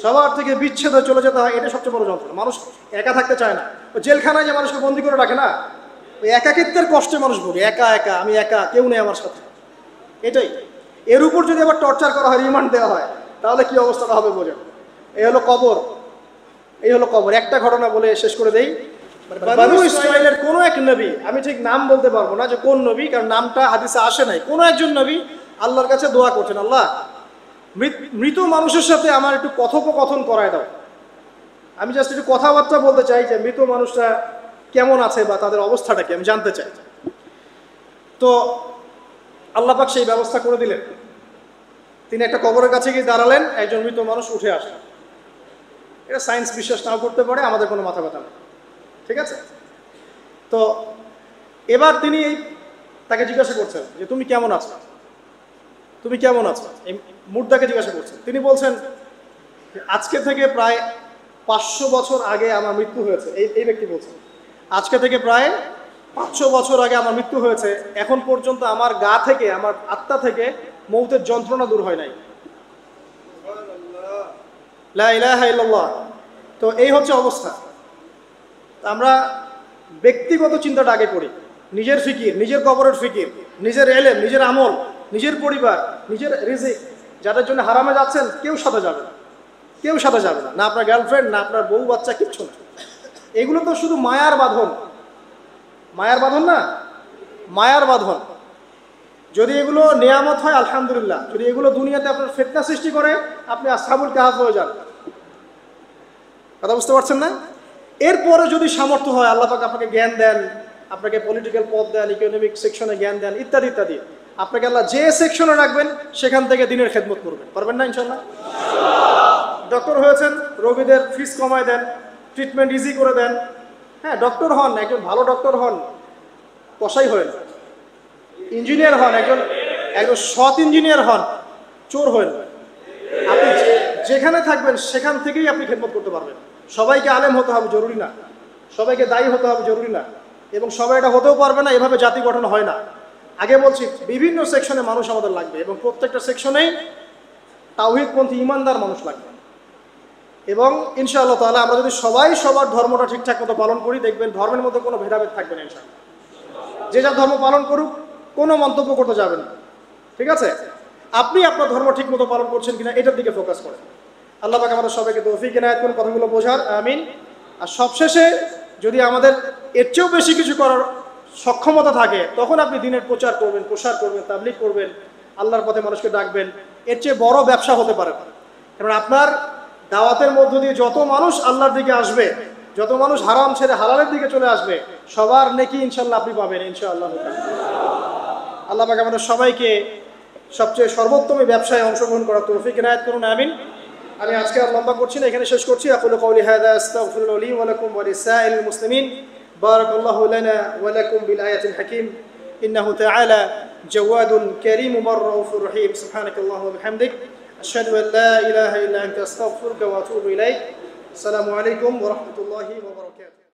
Speaker 1: সবার থেকে বিচ্ছেদ হয়ে চলে যেতে হয়, এটা সবচেয়ে বড় যন্ত্রণা। মানুষ একা থাকতে চায় না। ওই জেলখানায় যে মানুষকে বন্দি করে রাখে না, ওই একাকিত্বের কষ্টে মানুষ ভোগে। একা একা, আমি একা, কেউ নেই আমার সাথে, এটাই। এর উপর যদি আবার টর্চার করা হয়, রিমান্ড দেওয়া হয়, তাহলে কি অবস্থাটা হবে বোঝেন। এই হলো কবর, এই হলো কবর। একটা ঘটনা বলে শেষ করে দেই। বনু ইসরাইলের কোন এক নবী, আমি ঠিক নাম বলতে পারবো না যে কোন নবী, কারণ নামটা হাদিসে আসে নাই। কোন একজন নবী আল্লাহর কাছে দোয়া করছেন, আল্লাহ মৃত মানুষের সাথে আমার একটু কথোপকথন করায় দাও। আমি জাস্ট একটু কথাবার্তা বলতে চাই যে মৃত মানুষটা কেমন আছে বা তাদের অবস্থাটা কি, আমি জানতে চাই। তো আল্লাহ পাক সেই ব্যবস্থা করে দিলেন। তিনি একটা কবরের কাছে গিয়ে দাঁড়ালেন, একজন মৃত মানুষ উঠে আসলেন। এটা সায়েন্স বিশ্বাস নাও করতে পারে, আমাদের কোনো মাথা ব্যথা নেই, ঠিক আছে? তো এবার তিনি তাকে জিজ্ঞাসা করছেন যে তুমি কেমন আছো, তুমি কেমন আছো, এই মুর্দাকে জিজ্ঞাসা করছেন। তিনি বলছেন আজকে থেকে প্রায় 500 বছর আগে আমার মৃত্যু হয়েছে। এই ব্যক্তি বলছেন আজকে থেকে প্রায় 500 বছর আগে আমার মৃত্যু হয়েছে, এখন পর্যন্ত আমার গা থেকে, আমার আত্মা থেকে মৌতের যন্ত্রণা দূর হয় নাই। লা ইলাহা ইল্লাল্লাহ। তো এই হচ্ছে অবস্থা। আমরা ব্যক্তিগত চিন্তাটা আগে করি, নিজের ফিকির, নিজের কবরের ফিকির, নিজের এলেম, নিজের আমল, নিজের পরিবার, নিজের রিজিক। যাদের জন্য হারামে যাচ্ছেন, কেউ সাথে যাবে না, কেউ সাথে যাবে না, না আপনার গার্লফ্রেন্ড, না আপনার বউ বাচ্চা, কিচ্ছু না। এগুলো তো শুধু মায়ার বাঁধন, মায়ার বাঁধন না, মায়ার বাঁধন। যদি এগুলো নিয়ামত হয় আলহামদুলিল্লাহ, যদি এগুলো দুনিয়াতে আপনার ফিতনা সৃষ্টি করে, আপনি আসহাবুল কাহাফ হয়ে যান। কথা বুঝতে পারছেন না? এরপরে যদি সামর্থ্য হয়, আল্লাহ পাক আপনাকে জ্ঞান দেন, আপনাকে পলিটিক্যাল পদ দেন, ইকোনমিক সেকশনে জ্ঞান দেন, ইত্যাদি ইত্যাদি, আপনাকে আল্লাহ যে সেকশনে রাখবেন সেখান থেকে দিনের খেদমত করবেন, পারবেন না ইনশাল্লাহ? ডক্টর হয়েছেন, রোগীদের ফিস কমায় দেন, ট্রিটমেন্ট ইজি করে দেন। হ্যাঁ, ডক্টর হন, একজন ভালো ডক্টর হন, কসাই হন। ইঞ্জিনিয়ার হন, একজন সৎ ইঞ্জিনিয়ার হন, চোর হন। আপনি যেখানে থাকবেন সেখান থেকেই আপনি খেদমত করতে পারবেন। সবাইকে আলেম হতে হবে জরুরি না, সবাইকে দায়ী হতে হবে জরুরি না, এবং সবাই এটা হতেও পারবে না। এভাবে জাতি গঠন হয় না। আগে বলছি, বিভিন্ন সেকশনে মানুষ আমাদের লাগবে, এবং প্রত্যেকটা সেকশনেই তাওহীদপন্থী ইমানদার মানুষ লাগবে। এবং ইনশাআল্লাহ তাআলা আমরা যদি সবাই সবার ধর্মটা ঠিকঠাক মতো পালন করি, দেখবেন ধর্মের মধ্যে কোনো ভেদাভেদ থাকবে না ইনশাআল্লাহ। যে যার ধর্ম পালন করুক, কোনো মন্তব্য করতে যাবেন না, ঠিক আছে? আপনি আপনার ধর্ম ঠিক মতো পালন করছেন কিনা এটার দিকে ফোকাস করেন। আল্লাহ পাক আমাদের সবাইকে তৌফিক ইনায়াত করুন কথাগুলো বোঝার, আমিন। আর সবশেষে, যদি আমাদের এর চেয়েও বেশি কিছু করার সক্ষমতা থাকে, তখন আপনি দিনের প্রচার করবেন, প্রসার করবেন, তাবলীগ করবেন, আল্লাহর পথে মানুষকে ডাকবেন। এর চেয়ে বড় ব্যবসা হতে পারে না। কারণ আপনার দাওয়াতের মধ্য দিয়ে যত মানুষ আল্লাহর দিকে আসবে, যত মানুষ হারাম ছেড়ে হালালের দিকে চলে আসবে, সবার নেকি ইনশাআল্লাহ আপনি পাবেন ইনশাআল্লাহ। আল্লাহ পাক আমাদের সবাইকে সবচেয়ে সর্বোত্তম ব্যবসায় অংশগ্রহণ করার তৌফিক ইনায়াত করুন, আমিন। আমি আজকে আর লম্বা করছি না, এখানে শেষ করছি। আকুলু কওলি হাযা আস্তাগফিরুল্লাহ লি ওয়া লাকুম ওয়া লিসাইরিল মুসলিমিন। বারাকাল্লাহু লানা ওয়া লাকুম বিল আয়াতিল হাকীম। ইন্নাহু তাআলা জাওয়াদুন কারীমুর রাউফুর রহিম। সুবহানাকাল্লাহু ওয়া বিহামদিক, আশহাদু আল লা ইলাহা ইল্লা আনতা আস্তাগফিরুকা ওয়া আতুবু ইলাইক। আসসালামু আলাইকুম ওয়া রাহমাতুল্লাহি ওয়া বারাকাতুহু।